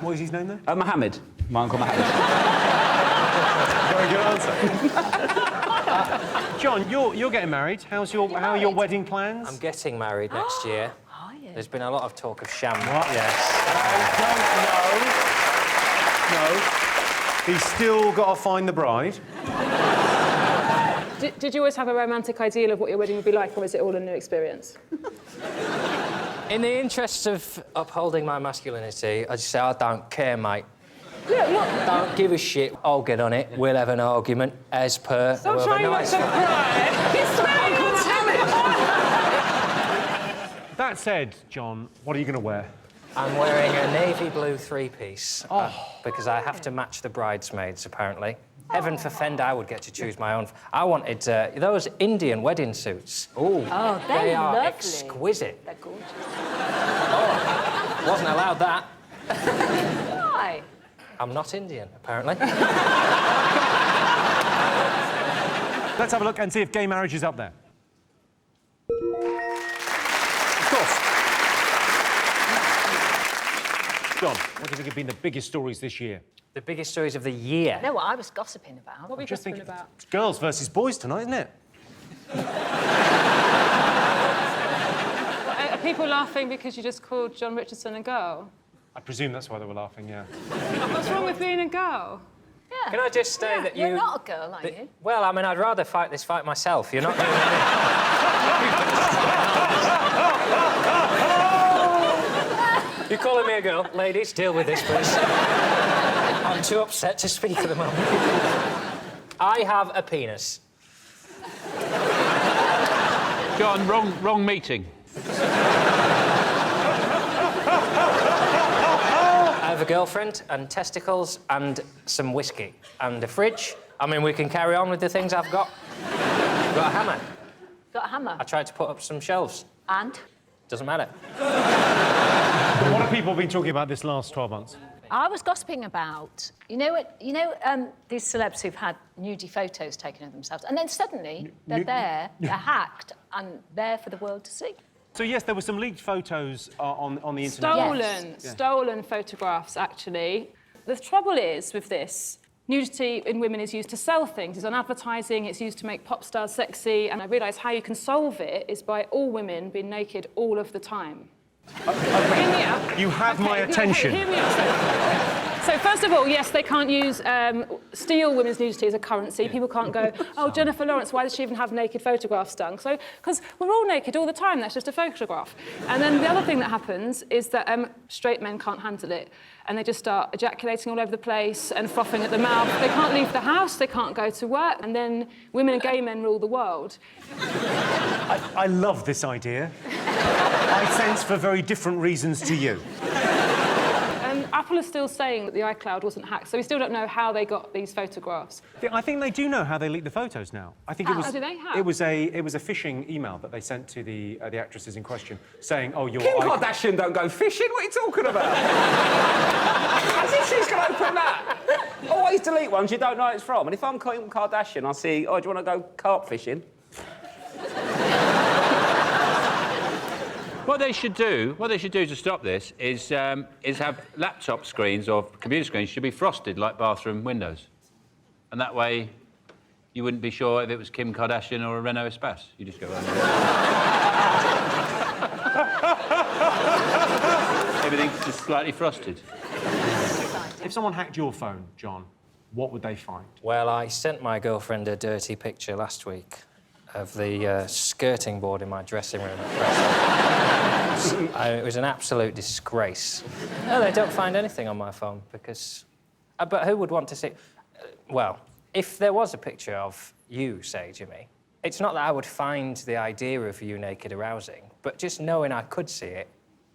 What is his name, then? Mohammed. My uncle Mohammed. Very good answer. John, you're getting married. How are your wedding plans? I'm getting married next year. Are you? There's been a lot of talk of sham. What? Yes. No. He's still got to find the bride. Did you always have a romantic ideal of what your wedding would be like, or was it all a new experience? In the interests of upholding my masculinity, I just say, I don't care, mate. Yeah, Don't give a shit. I'll get on it. We'll have an argument as per. Stop we'll trying not to cry. It's very That said, John, what are you going to wear? I'm wearing a navy blue three-piece because I have to match the bridesmaids, apparently. Heaven forfend I would get to choose my own. I wanted those Indian wedding suits. Oh, they're they are lovely. exquisite. They're gorgeous. Wasn't allowed that. Why? I'm not Indian, apparently. Let's have a look and see if gay marriage is up there. Of course. John, what do you think have been the biggest stories this year? The biggest stories of the year. You know what I was gossiping about? What were you Just gossiping about? It's girls versus boys tonight, isn't it? Are people laughing because you just called John Richardson a girl? I presume that's why they were laughing, yeah. What's wrong with being a girl? Yeah. Can I just say that You're not a girl, are you? Well, I mean, I'd rather fight this fight myself. You're not doing it. You're calling me a girl. Ladies, deal with this, please. I'm too upset to speak at the moment. I have a penis. John, wrong meeting. I have a girlfriend and testicles and some whiskey and a fridge. I mean, we can carry on with the things I've got. Got a hammer. Got a hammer? I tried to put up some shelves. And? Doesn't matter. What have people been talking about this last 12 months? I was gossiping about, these celebs who've had nudie photos taken of themselves, and then suddenly they're hacked, and there for the world to see. So, yes, there were some leaked photos on the internet. Stolen photographs, actually. The trouble is with this, nudity in women is used to sell things. It's on advertising, it's used to make pop stars sexy, and I realise how you can solve it is by all women being naked all of the time. Okay. Hear me out. You have my attention. Hear me out. So first of all, yes, they can't steal women's nudity as a currency. People can't go, oh, Jennifer Lawrence, why does she even have naked photographs done? So, because we're all naked all the time, that's just a photograph. And then the other thing that happens is that straight men can't handle it. And they just start ejaculating all over the place and frothing at the mouth. They can't leave the house, they can't go to work, and then women and gay men rule the world. I love this idea. I sense for very different reasons to you. Apple is still saying that the iCloud wasn't hacked, so we still don't know how they got these photographs. I think they do know how they leaked the photos now. I think it was. Do they? How? It was a phishing email that they sent to the actresses in question, saying, "Oh, your Kim Kardashian don't go fishing. What are you talking about? As if she's going to open that. Always delete ones you don't know it's from. And if I'm Kim Kardashian, I'll see. Oh, do you want to go carp fishing? What they should do to stop this is have laptop screens or computer screens should be frosted like bathroom windows, and that way You wouldn't be sure if it was Kim Kardashian or a Renault Espace. You just go... Everything's just slightly frosted. If someone hacked your phone, John, what would they find? Well, I sent my girlfriend a dirty picture last week of the skirting board in my dressing room at Preston. It was an absolute disgrace. No, they don't find anything on my phone because... but who would want to see... well, if there was a picture of you, say, Jimmy, it's not that I would find the idea of you naked arousing, but just knowing I could see it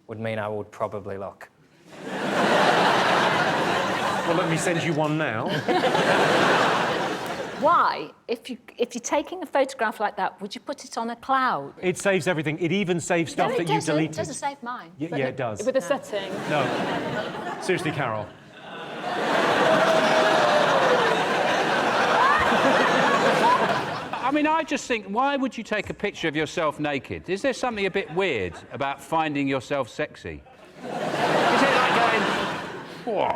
would mean I would probably look. Well, let me send you one now. Why, if you're taking a photograph like that, would you put it on a cloud? It saves everything. It even saves stuff that you've deleted. It doesn't save mine. Yeah, it does. With a setting. No. Seriously, Carol. I mean, I just think, why would you take a picture of yourself naked? Is there something a bit weird about finding yourself sexy? Is it like going... Oh,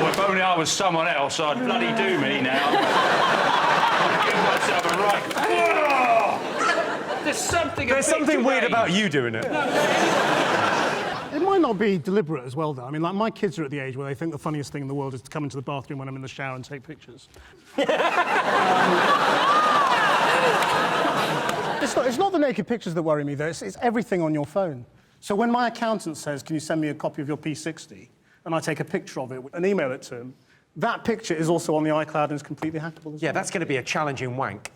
if only I was someone else, I'd bloody do me now. Give myself a right... There's something weird about you doing it. It might not be deliberate as well, though. I mean, like, my kids are at the age where they think the funniest thing in the world is to come into the bathroom when I'm in the shower and take pictures. It's not the naked pictures that worry me, though. It's everything on your phone. So when my accountant says, can you send me a copy of your P60, and I take a picture of it and email it to him, that picture is also on the iCloud and is completely hackable as well. Yeah, that's going to be a challenging wank.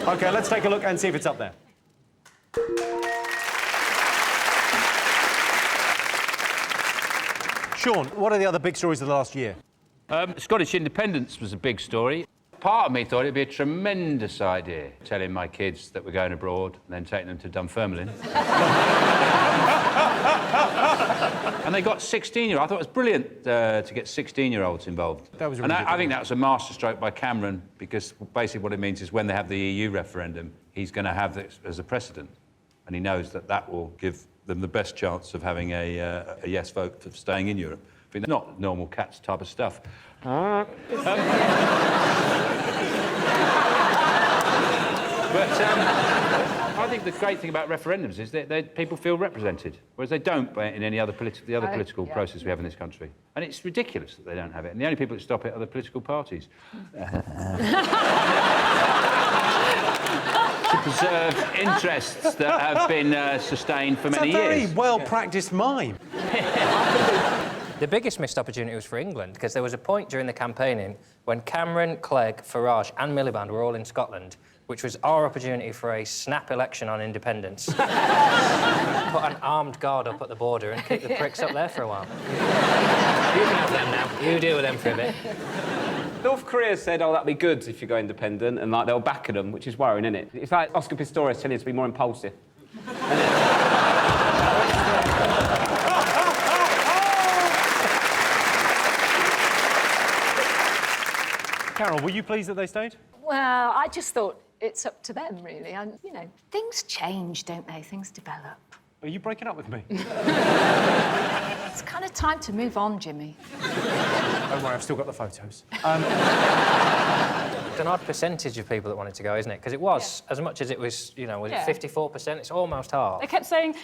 OK, let's take a look and see if it's up there. Sean, what are the other big stories of the last year? Scottish independence was a big story. Part of me thought it'd be a tremendous idea, telling my kids that we're going abroad and then taking them to Dunfermline. And they got 16-year-olds. I thought it was brilliant to get 16-year-olds involved. That was really I think that was a masterstroke by Cameron, because basically what it means is when they have the EU referendum, he's going to have this as a precedent. And he knows that that will give them the best chance of having a yes vote for staying in Europe. I think they're not normal cats type of stuff. But I think the great thing about referendums is that people feel represented, whereas they don't in any other political process we have in this country. And it's ridiculous that they don't have it. And the only people that stop it are the political parties. To preserve interests that have been sustained for many years. It's a very well-practised mime. The biggest missed opportunity was for England, because there was a point during the campaigning when Cameron, Clegg, Farage and Miliband were all in Scotland, which was our opportunity for a snap election on independence. Put an armed guard up at the border and keep the pricks up there for a while. You can have them now. You deal with them for a bit. North Korea said, oh, that'd be good if you go independent, and, like, they'll back them, which is worrying, isn't it? It's like Oscar Pistorius telling you to be more impulsive. Carol, were you pleased that they stayed? Well, I just thought it's up to them, really. And, you know, things change, don't they? Things develop. Are you breaking up with me? It's kind of time to move on, Jimmy. Don't worry, I've still got the photos. It's an odd percentage of people that wanted to go, isn't it? Because it was, as much as it was, you know, was it 54%? It's almost half. They kept saying,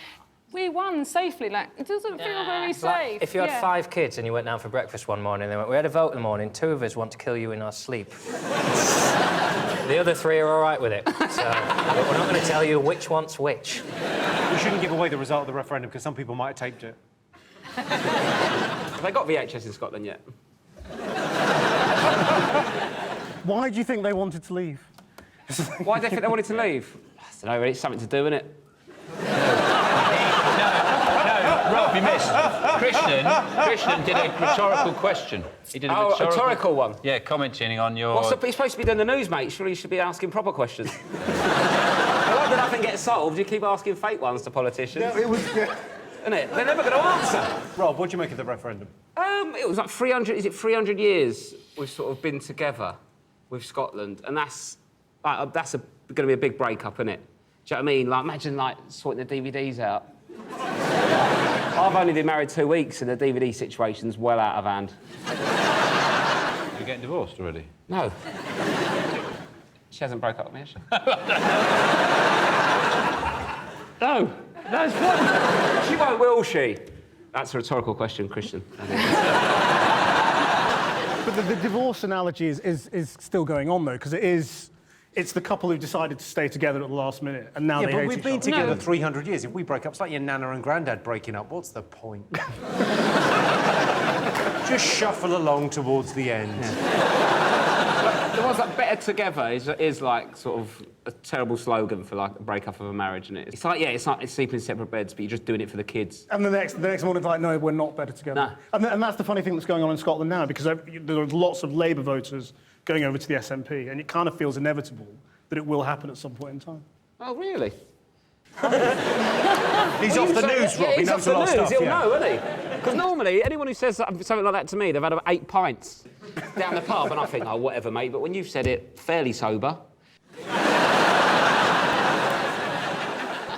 we won safely. Like, it doesn't feel very safe. Like, if you had 5 kids and you went down for breakfast one morning, they went, we had a vote in the morning, 2 of us want to kill you in our sleep. The other 3 are all right with it. So we're not going to tell you which one's which. We shouldn't give away the result of the referendum, because some people might have taped it. Have they got VHS in Scotland yet? Why do you think they wanted to leave? Why do they think they wanted to leave? I don't know, really, it's something to do, innit? No, Rob, you missed. Krishnan did a rhetorical question. He did a rhetorical one? Yeah, commenting on your... He's supposed to be doing the news, mate. Surely you should be asking proper questions. I like that nothing gets solved. You keep asking fake ones to politicians. Yeah, it was... Yeah. Isn't it? They're never going to answer. Rob, what do you make of the referendum? It was like 300... Is it 300 years we've sort of been together with Scotland? And that's going to be a big break-up, isn't it? Do you know what I mean? Like, imagine, like, sorting the DVDs out. I've only been married 2 weeks and the DVD situation's well out of hand. You're getting divorced already? No. She hasn't broke up with me, has she? No. That's what... She won't, will she? That's a rhetorical question, Krishnan. But the divorce analogy is still going on, though, because it's the couple who decided to stay together at the last minute, and now they hate each other. Yeah, but we've been together 300 years. If we break up, it's like your nana and granddad breaking up. What's the point? Just shuffle along towards the end. Yeah. The ones like better together is like sort of a terrible slogan for like a breakup of a marriage, isn't it? It's like, yeah, it's like sleeping in separate beds, but you're just doing it for the kids. And the next morning, it's like, no, we're not better together. No. And that's the funny thing that's going on in Scotland now, because there are lots of Labour voters going over to the SNP, and it kind of feels inevitable that it will happen at some point in time. Oh, really? He's off the news, Rob. He knows a lot of stuff. He'll know, won't he? Because normally, anyone who says something like that to me, they've had 8 pints down the pub, and I think, oh, whatever, mate. But when you've said it fairly sober...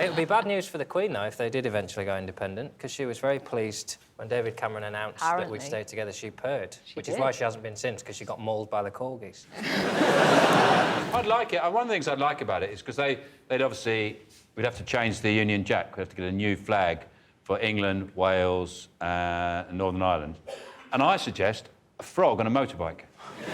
It would be bad news for the Queen, though, if they did eventually go independent, because she was very pleased when David Cameron announced that we'd stayed together. She purred, which is why she hasn't been since, because she got mauled by the corgis. I'd like it. One of the things I'd like about it is because they'd obviously... We'd have to change the Union Jack. We'd have to get a new flag for England, Wales, and Northern Ireland. And I suggest a frog on a motorbike. Do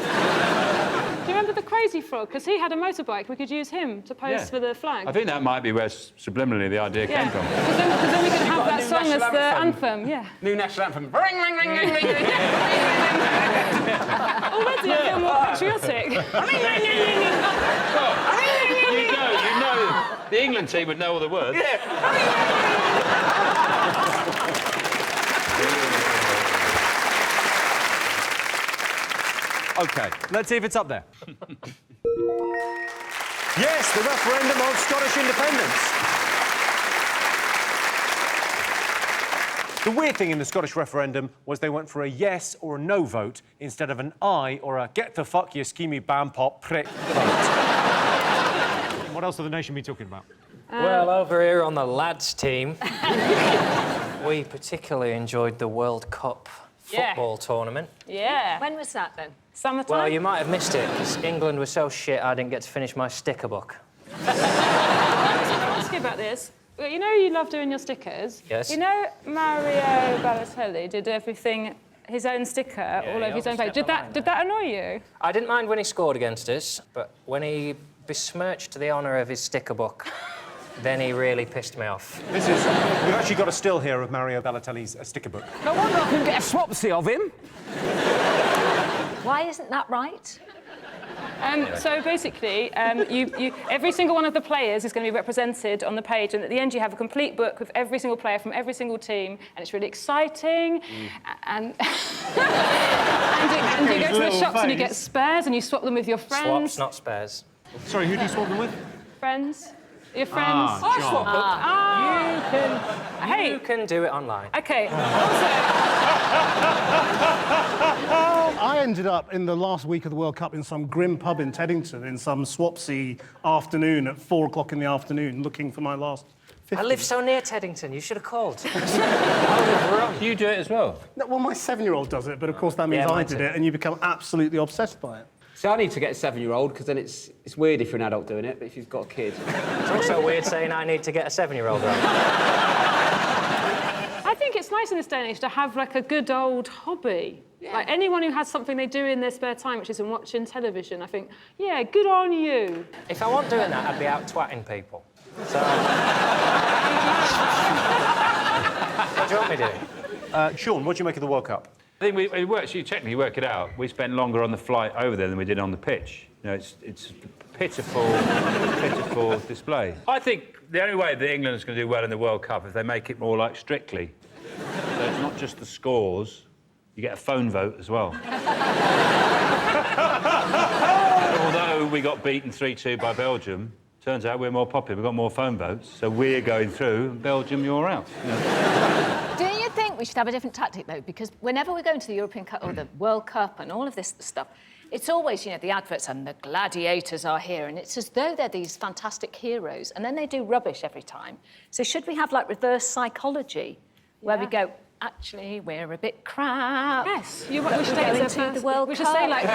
you remember the Crazy Frog? Because he had a motorbike. We could use him to pose for the flag. I think that might be where subliminally the idea came from. Because then we could have that song as the anthem, yeah. New national anthem. Ring, ring, ring, ring, ring, ring. Already I feel more patriotic. You know, the England team would know all the words. OK, let's see if it's up there. Yes, the referendum on Scottish independence. The weird thing in the Scottish referendum was they went for a yes or a no vote instead of an aye or a get the fuck you schemy bam pop prick vote. What else have the nation been talking about? Well, over here on the lads' team, we particularly enjoyed the World Cup football tournament. Yeah. When was that, then? Summertime? Well, you might have missed it, because England was so shit I didn't get to finish my sticker book. I was going to ask you about this. Well, you know you love doing your stickers? Yes. You know Mario Balotelli did everything, his own sticker, all over his own page. Did that annoy you? I didn't mind when he scored against us, but when he besmirched the honour of his sticker book, then he really pissed me off. We've actually got a still here of Mario Balotelli's sticker book. No wonder I couldn't get a swapsy of him. Why isn't that right? So basically, every single one of the players is going to be represented on the page, and at the end you have a complete book with every single player from every single team, and it's really exciting. And and you go to the shops and you get spares, and you swap them with your friends. Swaps, not spares. Sorry, who do you swap them with? Friends. Your friends. I swap them. You can do it online. OK. I ended up in the last week of the World Cup in some grim pub in Teddington in some swapsy afternoon at 4 o'clock in the afternoon looking for my last 50. I live so near Teddington, you should have called. You do it as well? No, well, my 7-year-old does it, but of course that means I did it, and you become absolutely obsessed by it. So I need to get a 7-year-old, because then it's weird if you're an adult doing it, but if you've got a kid... It's also weird saying I need to get a 7-year-old right. I think it's nice in this day and age to have, like, a good old hobby. Yeah. Like, anyone who has something they do in their spare time, which isn't watching television, I think, yeah, good on you. If I wasn't doing that, I'd be out twatting people. So... What do you want me to do? Sean, what do you make of the World Cup? I think you technically work it out. We spent longer on the flight over there than we did on the pitch. You know, it's a pitiful display. I think the only way that England is going to do well in the World Cup is if they make it more like Strictly. So it's not just the scores, you get a phone vote as well. Although we got beaten 3-2 by Belgium, turns out we're more popular, we've got more phone votes, so we're going through, Belgium, you're out. You know? Do you think we should have a different tactic, though? Because whenever we're going to the European Cup or the World Cup and all of this stuff, it's always, you know, the adverts and the gladiators are here, and it's as though they're these fantastic heroes, and then they do rubbish every time. So should we have, like, reverse psychology, where we go, actually, we're a bit crap. Yes, we should into the World We should Cup. say, like,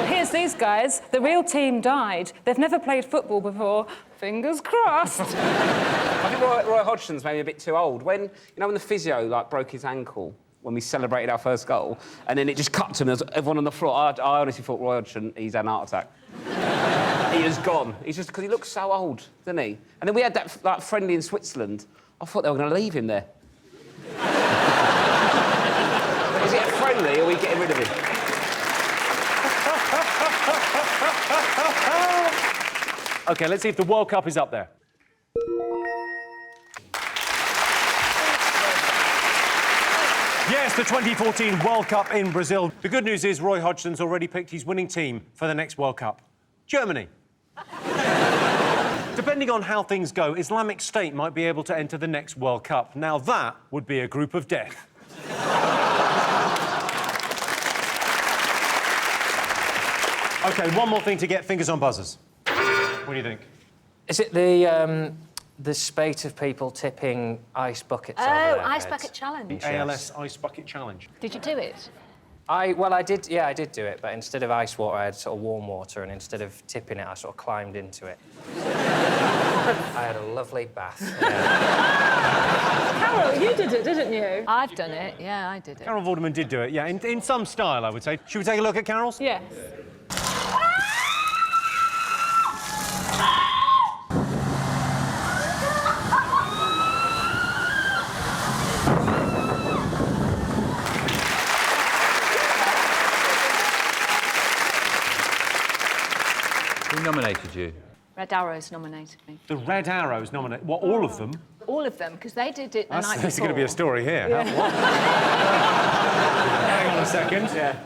here's these guys. The real team died. They've never played football before. Fingers crossed. I think Roy Hodgson's maybe a bit too old. When, you know, when the physio, like, broke his ankle when we celebrated our first goal, and then it just cut to him, everyone on the floor. I honestly thought Roy Hodgson, he's had an heart attack. He is gone. He's just because he looks so old, doesn't he? And then we had that, like, friendly in Switzerland. I thought they were going to leave him there. Is it a friendly, or are we getting rid of him? OK, let's see if the World Cup is up there. Yes, the 2014 World Cup in Brazil. The good news is Roy Hodgson's already picked his winning team for the next World Cup. Germany. Depending on how things go, Islamic State might be able to enter the next World Cup. Now that would be a group of death. OK, one more thing to get fingers on buzzers. What do you think? Is it the spate of people tipping ice buckets over their Ice heads? Bucket Challenge. The ALS Ice Bucket Challenge. Did you do it? I did do it, but instead of ice water, I had sort of warm water, and instead of tipping it, I sort of climbed into it. I had a lovely bath. Yeah. Carol, you did it, didn't you? I've done it, yeah, I did it. Carol Vorderman did do it, yeah, in some style, I would say. Should we take a look at Carol's? Yes. Who nominated you? Red Arrows nominated me. The Red Arrows nominated... What, all of them? All of them, because they did it the night before. There's going to be a story here. Yeah. What? Hang on a second. Yeah.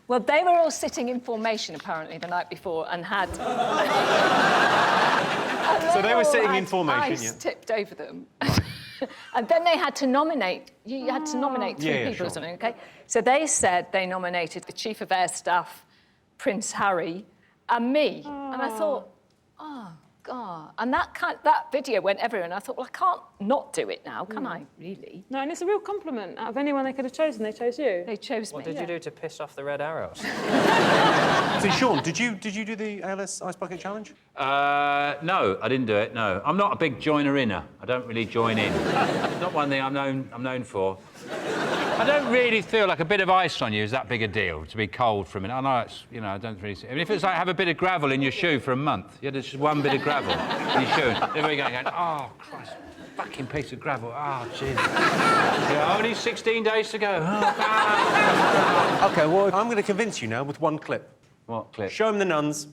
Well, they were all sitting in formation, apparently, the night before, and had... So they were sitting in formation, ice yeah. tipped over them. And then they had to nominate... You had to nominate three people or something, OK? So they said they nominated the Chief of Air Staff, Prince Harry, and me. And I thought, oh, God. And that video went everywhere, and I thought, well, I can't not do it now, can I, really? No, and it's a real compliment. Out of anyone they could have chosen, they chose you. They chose me. What did you do to piss off the Red Arrows? So, Sean, did you do the ALS Ice Bucket Challenge? No, I didn't do it, no. I'm not a big joiner-inner. I don't really join in. It's not one thing I'm known for. I don't really feel like a bit of ice on you is that big a deal, to be cold for a minute. I know it's, you know, I don't really see... I mean, if it's like have a bit of gravel in your shoe for a month, you had just one bit of gravel in your shoe, everybody going, oh, Christ, fucking piece of gravel, oh, jeez. Yeah, only 16 days to go. Oh, OK, well, I'm going to convince you now with one clip. What clip? Show him the nuns.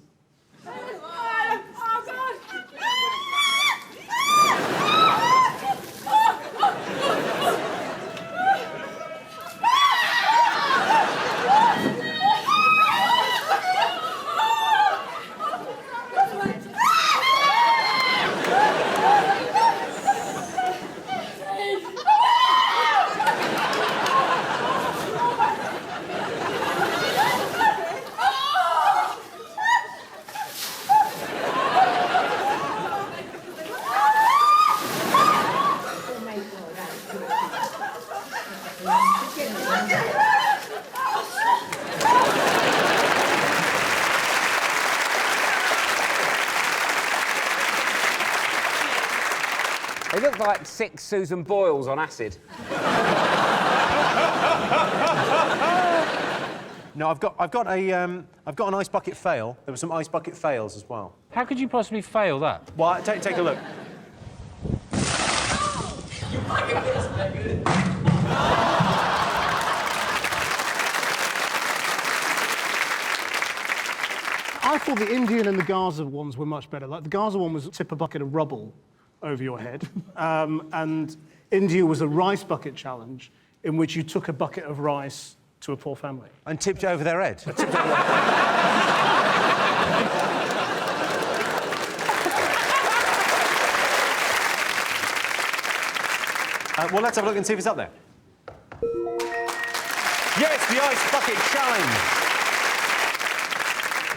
They look like 6 Susan Boyles on acid. No, I've got an ice bucket fail. There were some ice bucket fails as well. How could you possibly fail that? Well, take a look. I thought the Indian and the Gaza ones were much better. Like, the Gaza one was tip a bucket of rubble over your head. And India was a rice bucket challenge in which you took a bucket of rice to a poor family. And tipped it over their head? Well, let's have a look and see if it's up there. Yes, the Ice Bucket Challenge.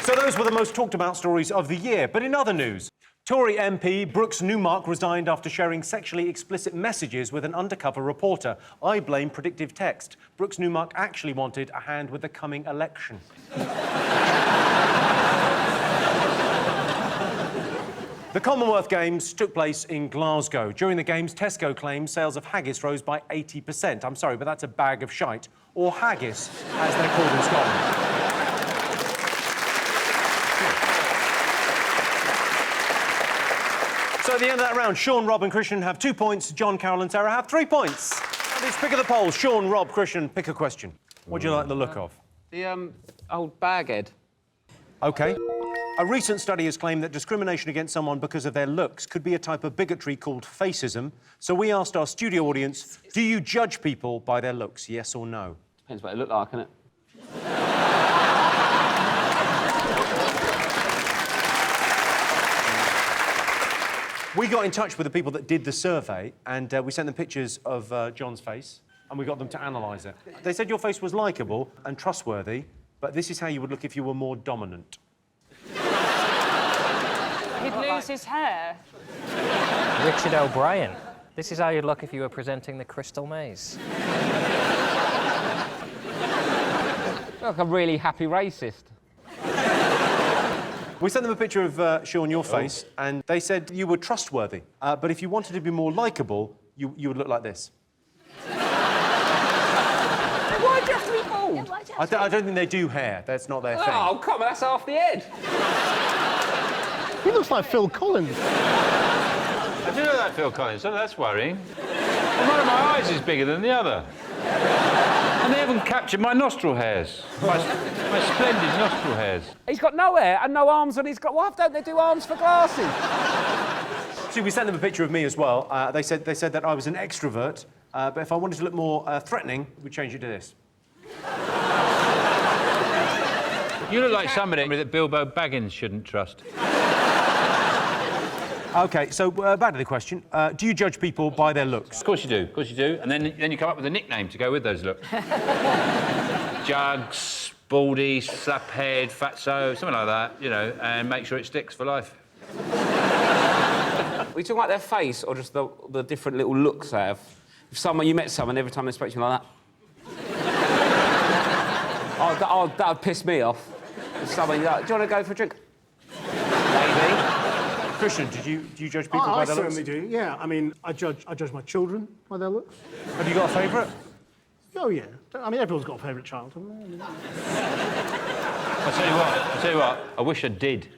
So those were the most talked about stories of the year. But in other news, Tory MP Brooks Newmark resigned after sharing sexually explicit messages with an undercover reporter. I blame predictive text. Brooks Newmark actually wanted a hand with the coming election. The Commonwealth Games took place in Glasgow. During the Games, Tesco claims sales of haggis rose by 80%. I'm sorry, but that's a bag of shite. Or haggis, as they're called in Scotland. So at the end of that round, Sean, Rob and Krishnan have 2 points. John, Carol and Sarah have 3 points. Let's pick of the polls. Sean, Rob, Krishnan, pick a question. What do you like the look of? The old baghead. OK. A recent study has claimed that discrimination against someone because of their looks could be a type of bigotry called facism. So we asked our studio audience, do you judge people by their looks, yes or no? Depends what they look like, innit? We got in touch with the people that did the survey, and we sent them pictures of John's face, and we got them to analyse it. They said your face was likeable and trustworthy, but this is how you would look if you were more dominant. He'd lose his hair. Richard O'Brien. This is how you'd look if you were presenting the Crystal Maze. Like a really happy racist. We sent them a picture of Sean, your face, and they said you were trustworthy. But if you wanted to be more likeable, you would look like this. Why do you have to be bald? I don't think they do hair. That's not their thing. Oh, come on, that's half the head. He looks like Phil Collins. I do look like Phil Collins, so that's worrying. And one of my eyes is bigger than the other. And they haven't captured my nostril hairs. My splendid nostril hairs. He's got no hair and no arms, and he's got... Why don't they do arms for glasses? See, we sent them a picture of me as well. They said that I was an extrovert, but if I wanted to look more threatening, we'd change it to this. You look like somebody that Bilbo Baggins shouldn't trust. OK, so back to the question. Do you judge people by their looks? Of course you do, of course you do. And then you come up with a nickname to go with those looks. Jugs, baldy, slaphead, fatso, something like that, you know, and make sure it sticks for life. Are you talking about their face or just the different little looks they have? If you met someone, every time they spoke to you like that? That would piss me off. If someone, like, do you want to go for a drink? Maybe. Krishnan, do you judge people by their looks? I certainly do, yeah. I mean, I judge my children by their looks. Have you got a favourite? Oh, yeah. I mean, everyone's got a favourite child, haven't they? I'll tell you what, I wish I did.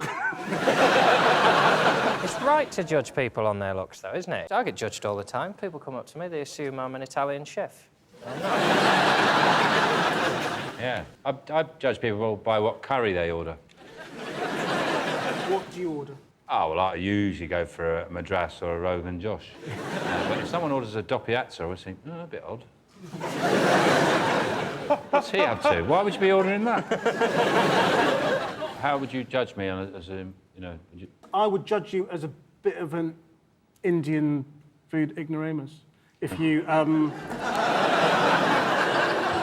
It's right to judge people on their looks, though, isn't it? I get judged all the time. People come up to me, they assume I'm an Italian chef. Yeah, I judge people by what curry they order. What do you order? Oh, well, I usually go for a Madras or a Rogan Josh. But if someone orders a doppiazza, I always think, oh, a bit odd. What's he up to? Why would you be ordering that? How would you judge me as a, you know... I would judge you as a bit of an Indian food ignoramus. If you,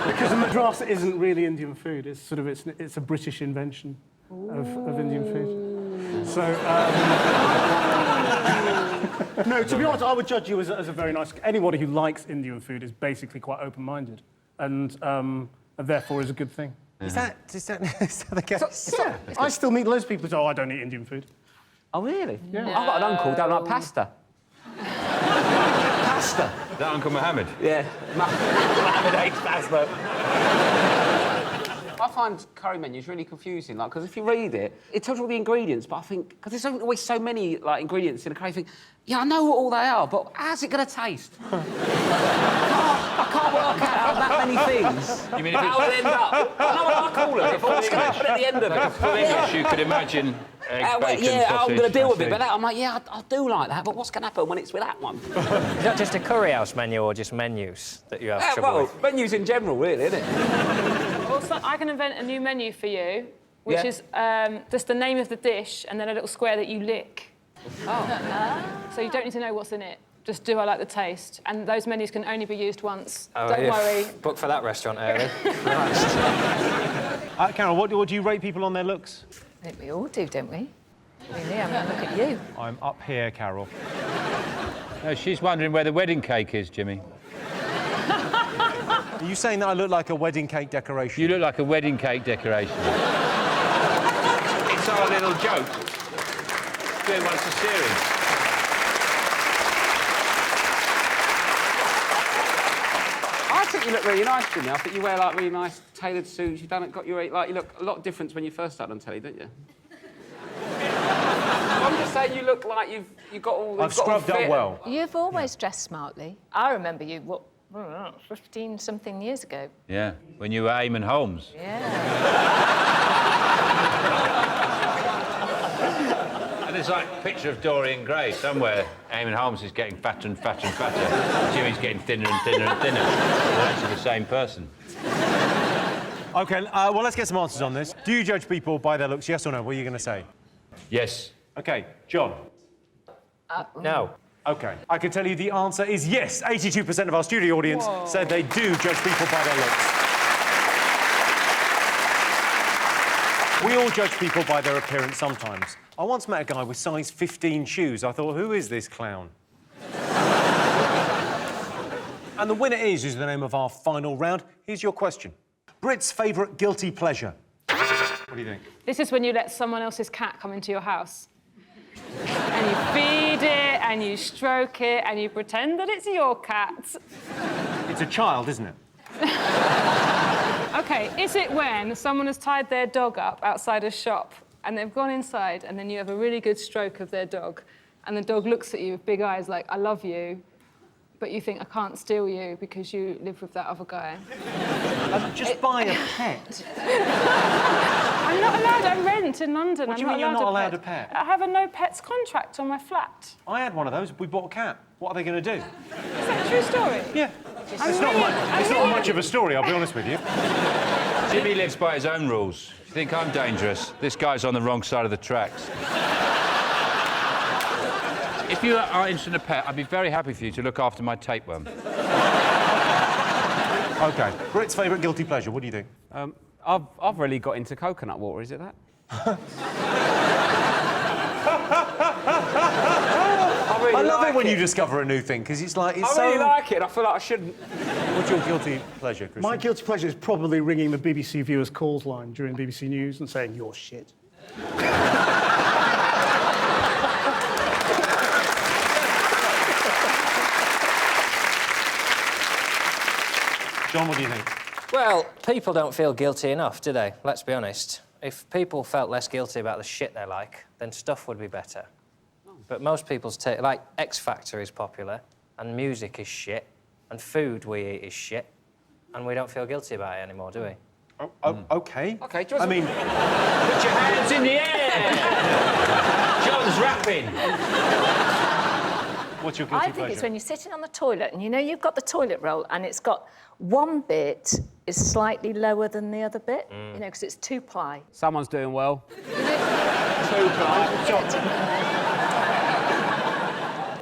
because a Madras isn't really Indian food. It's sort of, it's a British invention of Indian food. So, no, to be honest, I would judge you as a very nice... Anybody who likes Indian food is basically quite open-minded and therefore is a good thing. Is that the case? Yeah. I still meet loads of people who say, oh, I don't eat Indian food. Oh, really? Yeah. I've got an uncle who don't like pasta. Pasta? Is that Uncle Mohammed? Yeah. Mohammed hates pasta. I find curry menus really confusing, like, because if you read it, it tells you all the ingredients, but I think, because there's always so many, like, ingredients in a curry, I think, yeah, I know what all they are, but how's it going to taste? I can't work out that many things. You mean if how it'll end up? I know what I call it, but what's going to happen at the end of it? For English, you could imagine eggs, bacon, yeah, sausage, I'm going to deal with it, sausage. but I'm like, yeah, I do like that, but what's going to happen when it's with that one? Is that just a curry house menu or just menus that you have trouble with? Menus in general, really, isn't it? Also, I can invent a new menu for you, which is just the name of the dish and then a little square that you lick. Oh. So you don't need to know what's in it. Just do I like the taste? And those menus can only be used once. Oh, don't worry. Book for that restaurant early. Carol, what do you rate people on their looks? I think we all do, don't we? Really, I mean, look at you. I'm up here, Carol. No, she's wondering where the wedding cake is, Jimmy. Are you saying that I look like a wedding cake decoration? You look like a wedding cake decoration. It's our little joke. Do it once a series. I think you look really nice, Jimmy. I think you wear like really nice tailored suits. You've done it, got your like you look a lot different when you first started on telly, don't you? I'm just saying you look like you've got all. I've scrubbed up well. You've always dressed smartly. I remember you, 15-something years ago. Yeah, when you were Eamon Holmes. Yeah. And there's like a picture of Dorian Gray somewhere. Eamon Holmes is getting fatter and fatter and fatter. Jimmy's getting thinner and thinner and thinner. They're actually the same person. OK, well, let's get some answers on this. Do you judge people by their looks, yes or no? What are you going to say? Yes. OK, John? No. OK, I can tell you the answer is yes. 82% of our studio audience said they do judge people by their looks. We all judge people by their appearance sometimes. I once met a guy with size 15 shoes. I thought, who is this clown? And the winner is the name of our final round. Here's your question. Brit's favourite guilty pleasure. What do you think? This is when you let someone else's cat come into your house. And you feed it, and you stroke it, and you pretend that it's your cat. It's a child, isn't it? OK, is it when someone has tied their dog up outside a shop and they've gone inside and then you have a really good stroke of their dog and the dog looks at you with big eyes like, I love you, but you think, I can't steal you because you live with that other guy? Just buy a pet. I'm not allowed. I rent in London. What do you mean you're not allowed a pet? I have a no pets contract on my flat. I had one of those. We bought a cat. What are they going to do? Is that a true story? Yeah. It's not much of a story, I'll be honest with you. Jimmy lives by his own rules. You think I'm dangerous? This guy's on the wrong side of the tracks. If you are interested in a pet, I'd be very happy for you to look after my tapeworm. OK. Brit's favourite guilty pleasure, what do you think? I've really got into coconut water, is it that? I love it when you discover a new thing, because it's like, it's I really like it, I feel like I shouldn't. What's your guilty pleasure, Krishnan? My guilty pleasure is probably ringing the BBC viewers' calls line during BBC News and saying, you're shit. John, what do you think? Well, people don't feel guilty enough, do they? Let's be honest. If people felt less guilty about the shit they like, then stuff would be better. But most people's take, like, X Factor is popular, and music is shit, and food we eat is shit, and we don't feel guilty about it anymore, do we? OK. OK, I mean... Put your hands in the air! John's rapping. What's your guilty I think pleasure? it's when you're sitting on the toilet and you know you've got the toilet roll and it's got one bit is slightly lower than the other bit, you know, because it's two-ply. Someone's doing well.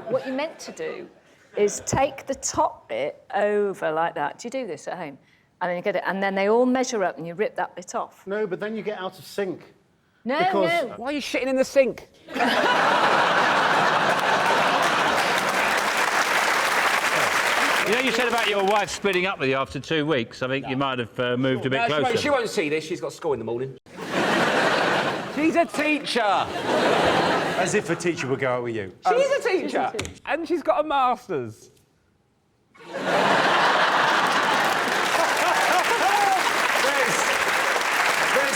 What you're meant to do is take the top bit over like that. Do you do this at home? And then you get it, and then they all measure up and you rip that bit off. No, but then you get out of sync. No, because... no. Why are you shitting in the sink? You know, you said about your wife splitting up with you after 2 weeks. I think you might have moved a bit closer. She won't see this. She's got school in the morning. She's a teacher. As if a teacher would go out with you. She's a teacher. And she's got a master's. There's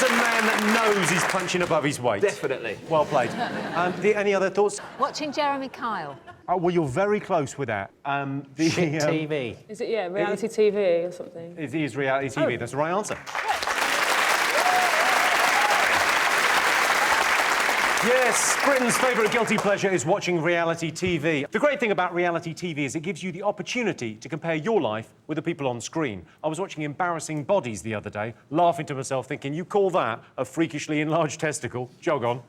a man that knows he's punching above his weight. Definitely. Well played. Any other thoughts? Watching Jeremy Kyle. Oh, well, you're very close with that. Shit TV. Is it, yeah, reality TV or something? It is reality TV. That's the right answer. Yes, Britain's favourite guilty pleasure is watching reality TV. The great thing about reality TV is it gives you the opportunity to compare your life with the people on screen. I was watching Embarrassing Bodies the other day, laughing to myself, thinking, you call that a freakishly enlarged testicle? Jog on.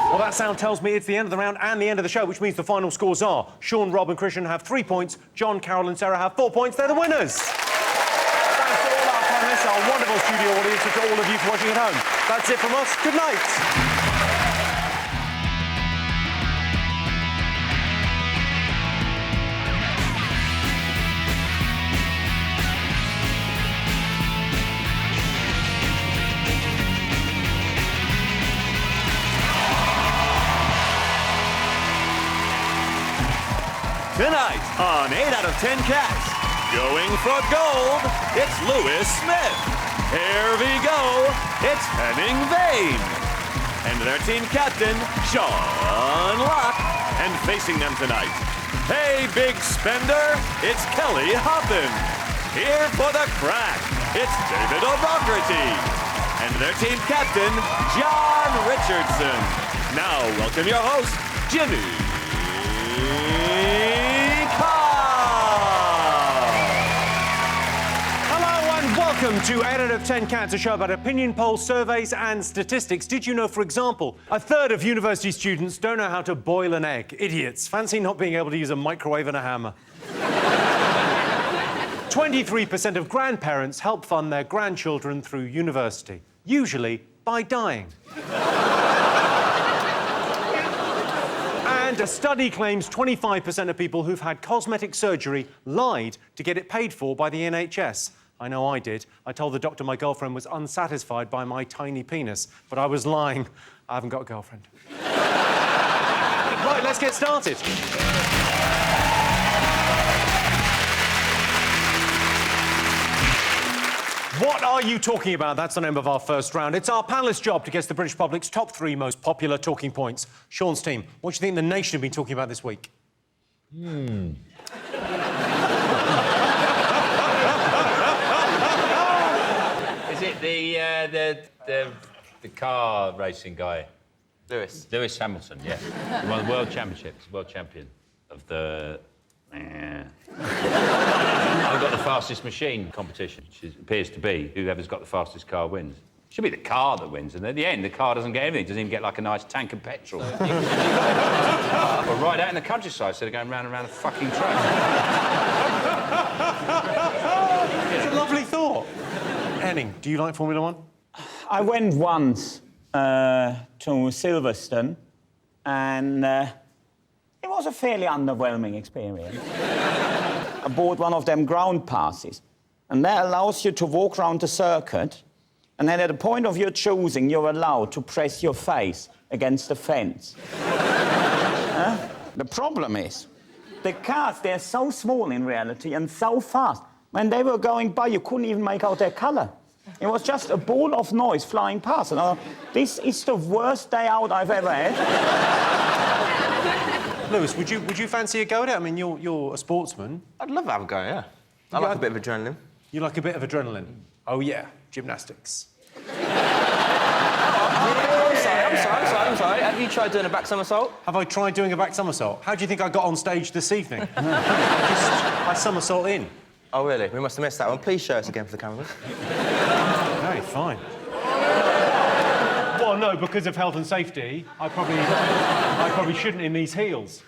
Well, that sound tells me it's the end of the round and the end of the show, which means the final scores are Sean, Rob and Krishnan have 3 points, John, Carol and Sarah have 4 points. They're the winners! Thanks to all our panellists. our wonderful studio audience, and to all of you for watching at home. That's it from us. Good night. Tonight on 8 out of 10 Cats, going for gold, it's Lewis Smith. Here we go, it's Henning Wehn. And their team captain, Sean Locke. And facing them tonight, hey, big spender, it's Kelly Hoppen. Here for the crack, it's David O'Doherty. And their team captain, John Richardson. Now, welcome your host, Jimmy Welcome to 8 out of 10 Cats, a show about opinion polls, surveys and statistics. Did you know, for example, a third of university students don't know how to boil an egg? Idiots. Fancy not being able to use a microwave and a hammer. 23% of grandparents help fund their grandchildren through university, usually by dying. And a study claims 25% of people who've had cosmetic surgery lied to get it paid for by the NHS. I know I did. I told the doctor my girlfriend was unsatisfied by my tiny penis, but I was lying. I haven't got a girlfriend. Right, let's get started. What are you talking about? That's the name of our first round. It's our panellists' job to guess the British public's top 3 most popular talking points. Sean's team, what do you think the nation have been talking about this week? Is it the car racing guy? Lewis Hamilton, yeah. He won the World Championships, world champion of the... I've got the fastest machine competition, which appears to be whoever's got the fastest car wins. It should be the car that wins, and at the end, the car doesn't get anything. It doesn't even get, like, a nice tank of petrol. Or right out in the countryside instead of going round and round a fucking track. It's a lovely thought. Henning, do you like Formula 1? I went once to Silverstone, and it was a fairly underwhelming experience. I bought one of them ground passes, and that allows you to walk around the circuit, and then at the point of your choosing, you're allowed to press your face against the fence. The problem is, the cars, they're so small in reality and so fast. When they were going by, you couldn't even make out their colour. It was just a ball of noise flying past. And this is the worst day out I've ever had. Lewis, would you fancy a go at it? I mean, you're a sportsman. I'd love to have a go, yeah. I like a bit of adrenaline. You like a bit of adrenaline? Oh, yeah. Gymnastics. I'm sorry. Have you tried doing a back somersault? Have I tried doing a back somersault? How do you think I got on stage this evening? I somersault in. Oh, really? We must have missed that one. Please show us again for the cameras. Okay, fine. Well, no, because of health and safety, I probably shouldn't in these heels.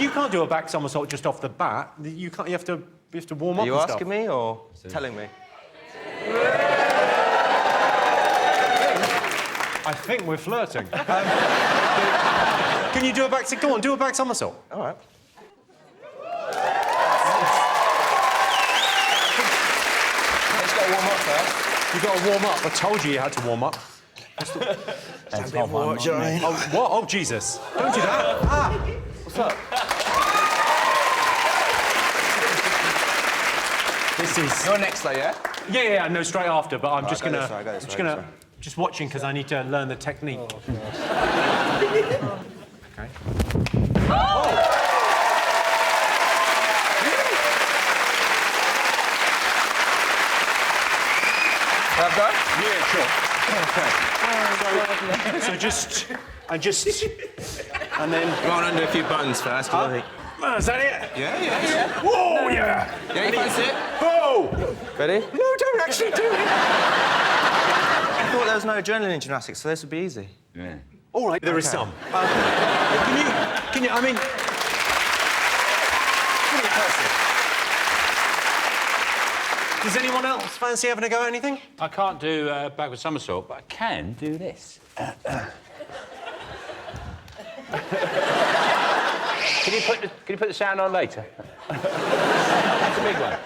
You can't do a back somersault just off the bat. You can't. You have to warm up. Are you and asking stuff. me or telling me? I think we're flirting. Can you do a back? Go on, do a back somersault. All right. You've got to warm up. I told you had to warm up. That's not warm up, Johnny. Oh, what? Oh, Jesus. Don't do that. Ah. What's up? This is... You're next, though, yeah? Yeah, no, straight after, but I'm just gonna... I'm just gonna... Just watching, because I need to learn the technique. Oh, OK. Oh! Have go? Yeah, sure. OK. So just... And then... Go on, undo a few buttons first, I think. Is that it? Yeah. Whoa, yeah! Yeah, you fancy it? Whoa! Ready? No, don't actually do it! I thought there was no adrenaline in gymnastics, so this would be easy. Yeah. All right, there is some. Can you, I mean... Does anyone else fancy having a go at anything? I can't do backward somersault, but I can do this. Can you put the sound on later? That's a big one.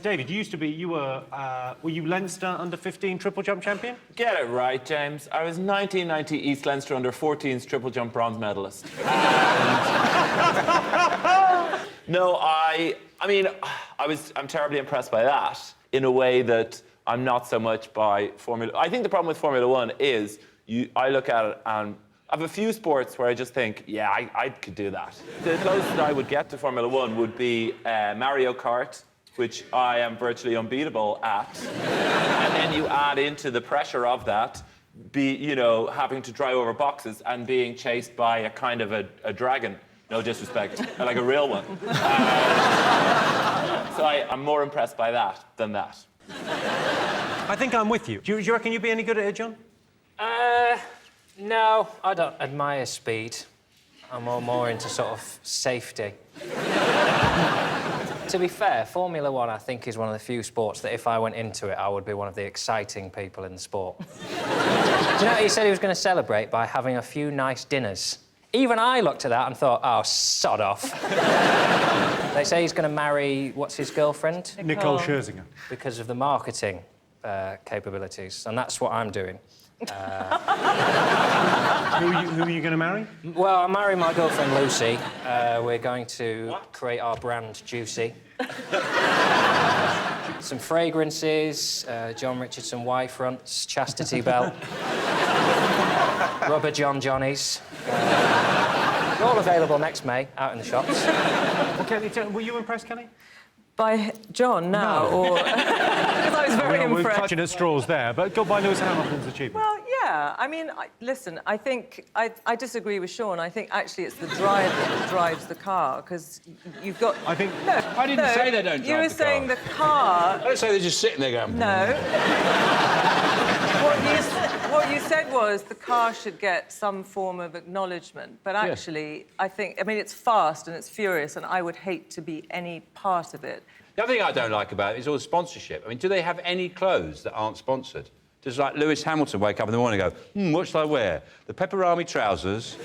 David, you were you Leinster under-15 triple jump champion? Get it right, James. I was 1990 East Leinster under-14's triple jump bronze medalist. No, I'm terribly impressed by that in a way that I'm not so much by Formula. I think the problem with Formula One is I look at it and I have a few sports where I just think, yeah, I could do that. The closest I would get to Formula One would be Mario Kart, which I am virtually unbeatable at. And then you add into the pressure of that, having to drive over boxes and being chased by a kind of a dragon. No disrespect, like a real one. So I'm more impressed by that than that. I think I'm with you. Do you reckon you'd be any good at it, John? No, I don't admire speed. I'm more into sort of safety. To be fair, Formula One, I think, is one of the few sports that if I went into it, I would be one of the exciting people in the sport. Do you know, he said he was going to celebrate by having a few nice dinners. Even I looked at that and thought, oh, sod off. They say he's going to marry, what's his girlfriend? Nicole Scherzinger. Because of the marketing capabilities, and that's what I'm doing. Who are you going to marry? Well, I'll marry my girlfriend, Lucy. We're going to create our brand, Juicy. Some fragrances, John Richardson Y fronts, chastity belt, rubber John Johnnies. They're all available next May, out in the shops. Okay, were you impressed, Kelly? By John now, or... Because I was very impressed. We're clutching at straws there, but go by Lewis Hamilton's achievement. Well, yeah, I mean, listen, I think... I disagree with Sean. I think, actually, it's the driver that drives the car, because you've got... I think... No, I didn't say they don't drive the car. You were saying the car... I didn't say they're just sitting there going... No. What you said was the car should get some form of acknowledgement, but actually, I think... I mean, it's fast and it's furious, and I would hate to be any part of it. The other thing I don't like about it is all the sponsorship. I mean, do they have any clothes that aren't sponsored? Does, like, Lewis Hamilton wake up in the morning and go, what shall I wear? The pepperami trousers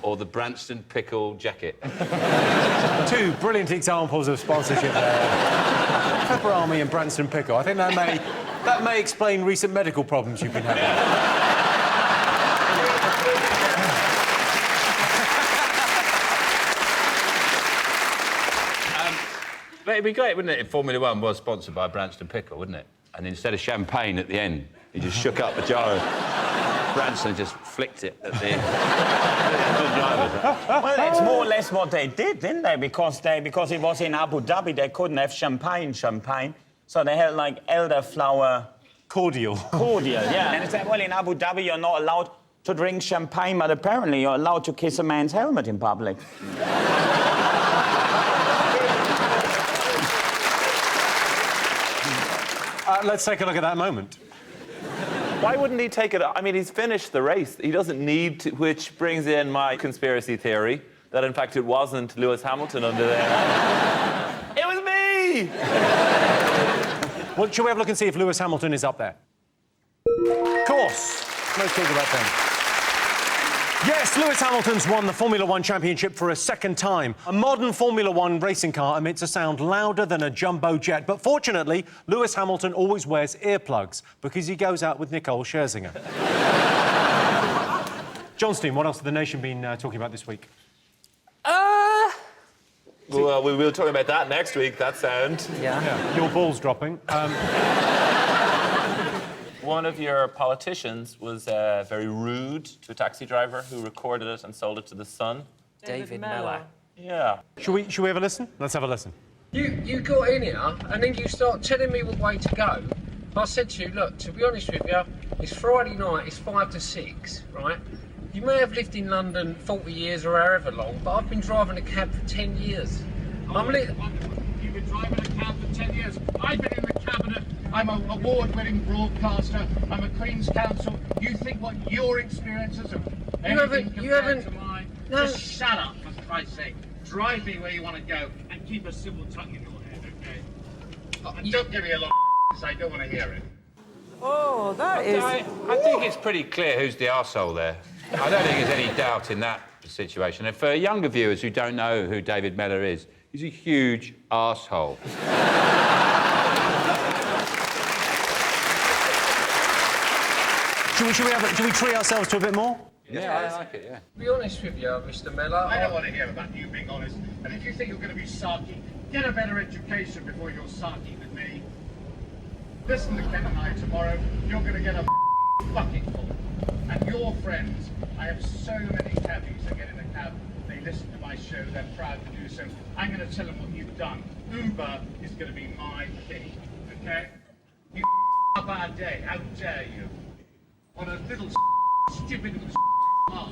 or the Branston pickle jacket? Two brilliant examples of sponsorship there. Pepperami and Branston pickle. I think that may explain recent medical problems you've been having. It'd be great, wouldn't it, if Formula One was sponsored by Branston Pickle, wouldn't it? And instead of champagne at the end, he just shook up a jar of Branston and just flicked it at the drivers. Well, that's more or less what they did, didn't they? Because it was in Abu Dhabi, they couldn't have champagne. So they had, like, elderflower... Cordial. Cordial, yeah. And they said, well, in Abu Dhabi, you're not allowed to drink champagne, but apparently you're allowed to kiss a man's helmet in public. Let's take a look at that moment. Why wouldn't he take it? I mean, he's finished the race. He doesn't need to, which brings in my conspiracy theory that, in fact, it wasn't Lewis Hamilton under there. It was me! Well, shall we have a look and see if Lewis Hamilton is up there? Of course. Let's talk about them. Yes, Lewis Hamilton's won the Formula One championship for a second time. A modern Formula One racing car emits a sound louder than a jumbo jet, but fortunately, Lewis Hamilton always wears earplugs because he goes out with Nicole Scherzinger. John Steen, what else has the nation been talking about this week? Well, we will talk about that next week, that sound. Yeah. Your ball's dropping. One of your politicians was very rude to a taxi driver who recorded it and sold it to the Sun. David Mellor. Yeah. Should we have a listen? Let's have a listen. You got in here and then you start telling me what way to go. I said to you, look, to be honest with you, it's Friday night, it's 5 to 6, right? You may have lived in London 40 years or however long, but I've been driving a cab for 10 years. You've been driving a cab for 10 years. I've been in the cabinet I'm an award-winning broadcaster. I'm a Queen's Counsel. You think what your experiences of anything compared to mine? No. Just shut up, for Christ's sake. Drive me where you want to go and keep a civil tongue in your head, okay? And don't give me a lot of I don't want to hear it. Oh, that is... I think it's pretty clear who's the arsehole there. I don't think there's any doubt in that situation. And for younger viewers who don't know who David Mellor is, he's a huge arsehole. Should we treat ourselves to a bit more? Yeah, I like it, yeah. To be honest with you, Mr. Mellor... I don't want to hear about you being honest. And if you think you're going to be sarky, get a better education before you're sarky with me. Listen to Ken and I tomorrow. You're going to get a fucking full. And your friends, I have so many cabbies that get in a cab. They listen to my show. They're proud to do so. I'm going to tell them what you've done. Uber is going to be my thing, okay? You up our day. How dare you? On a little stupid little mark.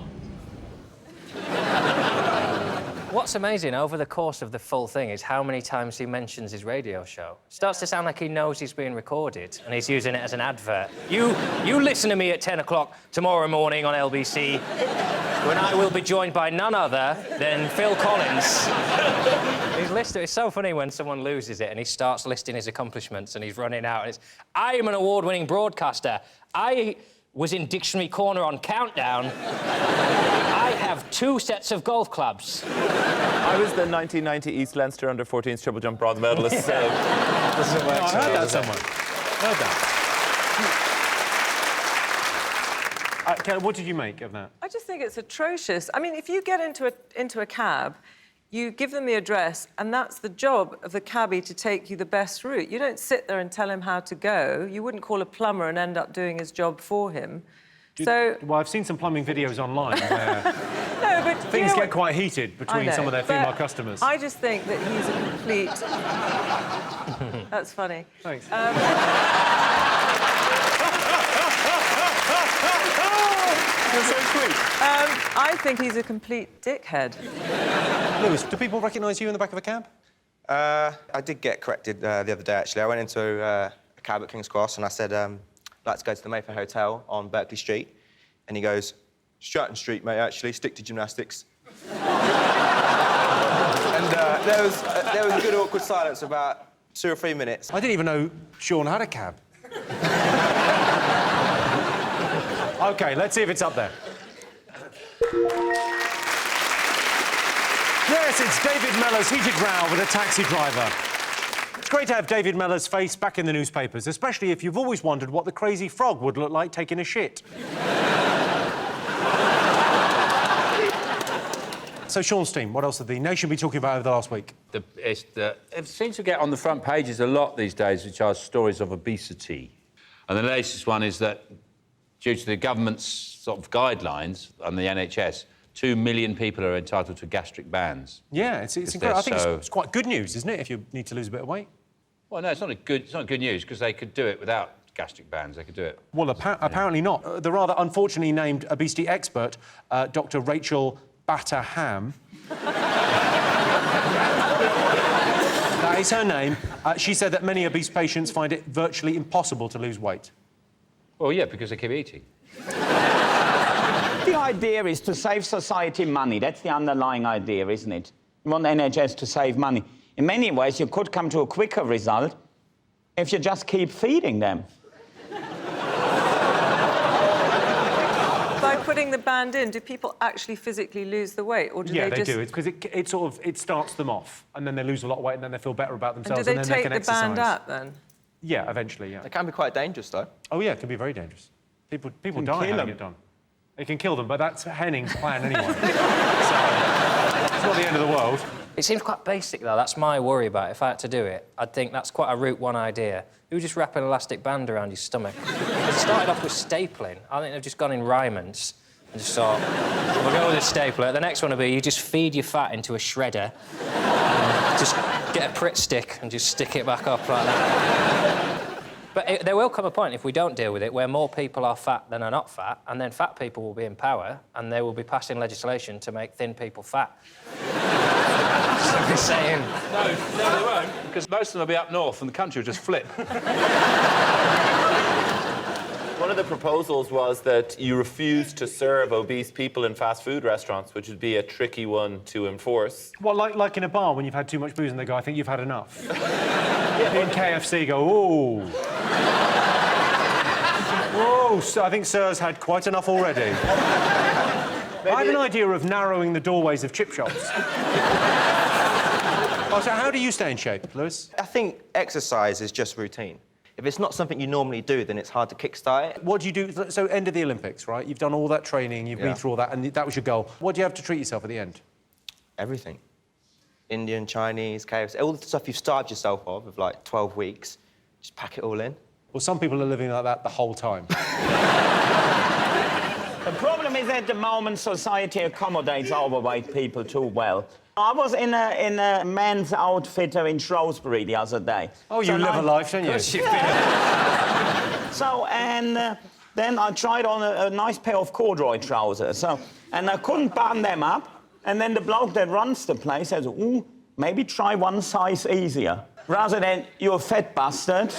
What's amazing over the course of the full thing is how many times he mentions his radio show. It starts to sound like he knows he's being recorded and he's using it as an advert. You listen to me at 10 o'clock tomorrow morning on LBC when I will be joined by none other than Phil Collins. He's listed. It's so funny when someone loses it and he starts listing his accomplishments and he's running out and it's, I am an award-winning broadcaster. I was in Dictionary Corner on Countdown. I have 2 sets of golf clubs. I was the 1990 East Leinster under-14s triple jump bronze medalist. So... I heard that somewhere. Heard that. Kelly, what did you make of that? I just think it's atrocious. I mean, if you get into a cab, you give them the address, and that's the job of the cabbie to take you the best route. You don't sit there and tell him how to go. You wouldn't call a plumber and end up doing his job for him. Well, I've seen some plumbing videos online where no, but things get quite heated between some of their female customers. I just think that he's a complete... That's funny. Thanks. You're so sweet. I think he's a complete dickhead. Lewis, do people recognise you in the back of a cab? I did get corrected the other day, actually. I went into a cab at King's Cross and I said, I'd like to go to the Mayfair Hotel on Berkeley Street. And he goes, Stratton Street, mate, actually, stick to gymnastics. And there was a good awkward silence for about 2 or 3 minutes. I didn't even know Sean had a cab. OK, let's see if it's up there. Yes, it's David Mellor's heated row with a taxi driver. It's great to have David Mellor's face back in the newspapers, especially if you've always wondered what the crazy frog would look like taking a shit. So, Sean's team, what else did the nation be talking about over the last week? It seems to get on the front pages a lot these days, which are stories of obesity. And the latest one is that, due to the government's sort of guidelines on the NHS, 2 million people are entitled to gastric bans. Yeah, it's incredible. I think it's quite good news, isn't it, if you need to lose a bit of weight? Well, no, it's not good news, because they could do it without gastric bans. They could do it. Well, apparently not. The rather unfortunately named obesity expert, Dr. Rachel Batterham. That is her name. She said that many obese patients find it virtually impossible to lose weight. Well, yeah, because they keep eating. The idea is to save society money. That's the underlying idea, isn't it? You want the NHS to save money. In many ways, you could come to a quicker result if you just keep feeding them. By putting the band in, do people actually physically lose the weight, or do they just... Yeah, they do. It's because it starts them off, and then they lose a lot of weight, and then they feel better about themselves, and do they then they take can the exercise. band out, then? Yeah, eventually, yeah. It can be quite dangerous, though. Oh, yeah, it can be very dangerous. People die having it done. It can kill them, but that's Henning's plan anyway. So, it's not the end of the world. It seems quite basic, though. That's my worry about it. If I had to do it, I'd think that's quite a route one idea. You just wrap an elastic band around your stomach. It started off with stapling. I think they've just gone in Ryman's and just thought, we'll go with a stapler. The next one will be you just feed your fat into a shredder, just get a Pritt stick and just stick it back up like that. But there will come a point, if we don't deal with it, where more people are fat than are not fat, and then fat people will be in power, and they will be passing legislation to make thin people fat. So we're saying... No, they won't, because most of them will be up north and the country will just flip. One of the proposals was that you refuse to serve obese people in fast food restaurants, which would be a tricky one to enforce. Well, like in a bar when you've had too much booze and they go, I think you've had enough. In KFC go, ooh. Whoa, so I think Sir's had quite enough already. I have an idea of narrowing the doorways of chip shops. Oh, so how do you stay in shape, Lewis? I think exercise is just routine. If it's not something you normally do, then it's hard to kickstart it. What do you do? So, end of the Olympics, right? You've done all that training, you've been through all that, and that was your goal. What do you have to treat yourself at the end? Everything. Indian, Chinese, KFC, all the stuff you've starved yourself of like 12 weeks, just pack it all in. Well, some people are living like that the whole time. The problem is at the moment society accommodates overweight people too well. I was in a men's outfitter in Shrewsbury the other day. Oh, you live a life, don't you? Yeah. So, and then I tried on a nice pair of corduroy trousers, and I couldn't button them up, and then the bloke that runs the place says, ooh, maybe try one size easier, rather than, you a fat bastard.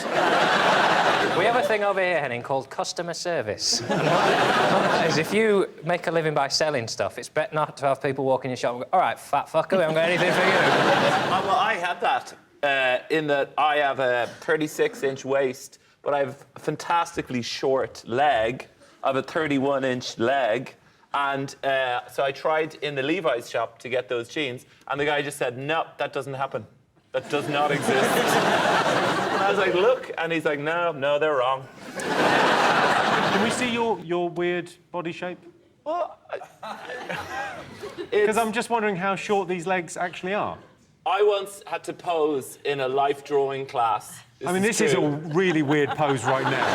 We have a thing over here, Henning, called customer service. Is if you make a living by selling stuff, it's better not to have people walk in your shop and go, all right, fat fucker, we haven't got anything for you. Well, I had that, in that I have a 36-inch waist, but I have a fantastically short leg. I have a 31-inch leg. And so I tried in the Levi's shop to get those jeans, and the guy just said, no, that doesn't happen. That does not exist. And I was like, look, and he's like, no, they're wrong. Can we see your weird body shape? Well, because I'm just wondering how short these legs actually are. I once had to pose in a life drawing class. This is a really weird pose right now.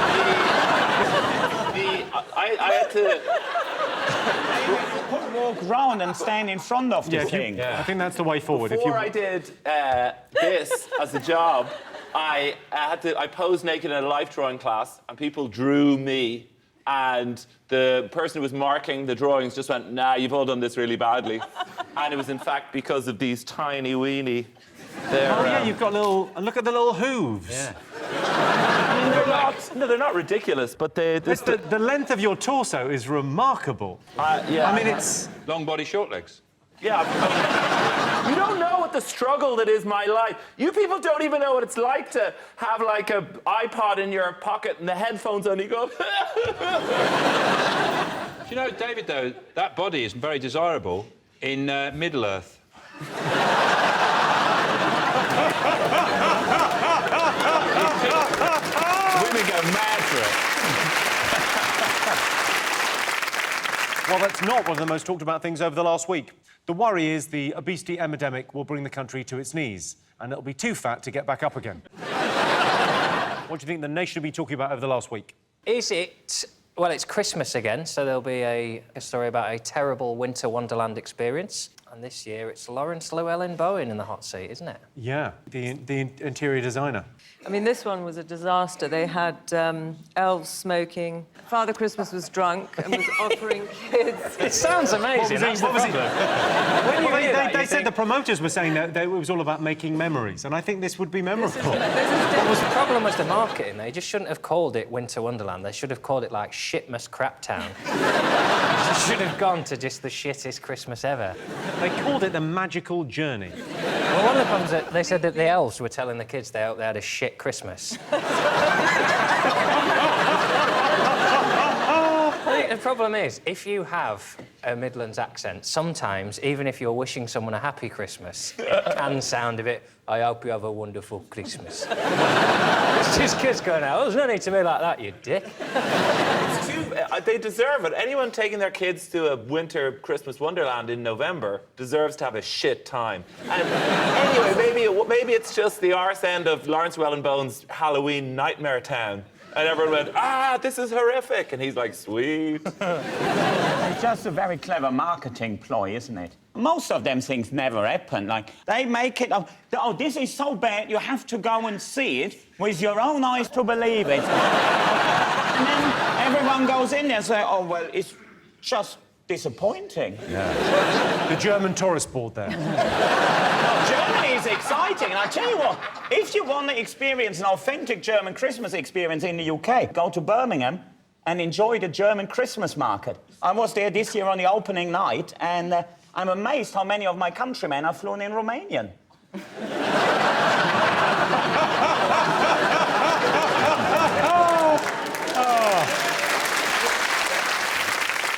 I had to... Walk round and stand in front of the thing. I think that's the way forward. Before I did this as a job, I posed naked in a life drawing class, and people drew me, and the person who was marking the drawings just went, nah, you've all done this really badly. And it was, in fact, because of these tiny weeny... You've got little... And look at the little hooves. Yeah. They're not ridiculous, but the length of your torso is remarkable. Yeah. I mean, it's... Long body, short legs. Yeah. You don't know what the struggle that is my life. You people don't even know what it's like to have, like, an iPod in your pocket and the headphones on, you go... Do you know, David, though, that body is very desirable in Middle-earth. Women go mad for it. Well, that's not one of the most talked about things over the last week. The worry is the obesity epidemic will bring the country to its knees, and it'll be too fat to get back up again. What do you think the nation will be talking about over the last week? Is it... Well, it's Christmas again, so there'll be a story about a terrible winter wonderland experience. And this year, it's Lawrence Llewellyn-Bowen in the hot seat, isn't it? Yeah, the interior designer. I mean, this one was a disaster. They had elves smoking. Father Christmas was drunk and was offering kids... It sounds amazing. What was it? They said the promoters were saying that it was all about making memories, and I think this would be memorable. The problem was the marketing. They just shouldn't have called it Winter Wonderland. They should have called it, like, Shitmas Crap Town. They should have gone to just the shittest Christmas ever. They called it the magical journey. Well, one of the problems that they said that the elves were telling the kids they hoped they had a shit Christmas. I think the problem is, if you have a Midlands accent, sometimes, even if you're wishing someone a happy Christmas, it can sound a bit, I hope you have a wonderful Christmas. It's just kids going out, oh, there's no need to be like that, you dick. They deserve it. Anyone taking their kids to a winter Christmas wonderland in November deserves to have a shit time. And anyway, maybe it's just the arse end of Lawrence Llewellyn-Bowen's Halloween nightmare town. And everyone went, ah, this is horrific. And he's like, sweet. It's just a very clever marketing ploy, isn't it? Most of them things never happen. Like, they make it... Oh, this is so bad, you have to go and see it with your own eyes to believe it. And then everyone goes in there and say, oh, well, it's just disappointing. Yeah. The German tourist board there. Germany is exciting, and I tell you what, if you want to experience an authentic German Christmas experience in the UK, go to Birmingham and enjoy the German Christmas market. I was there this year on the opening night, and I'm amazed how many of my countrymen are fluent in Romanian.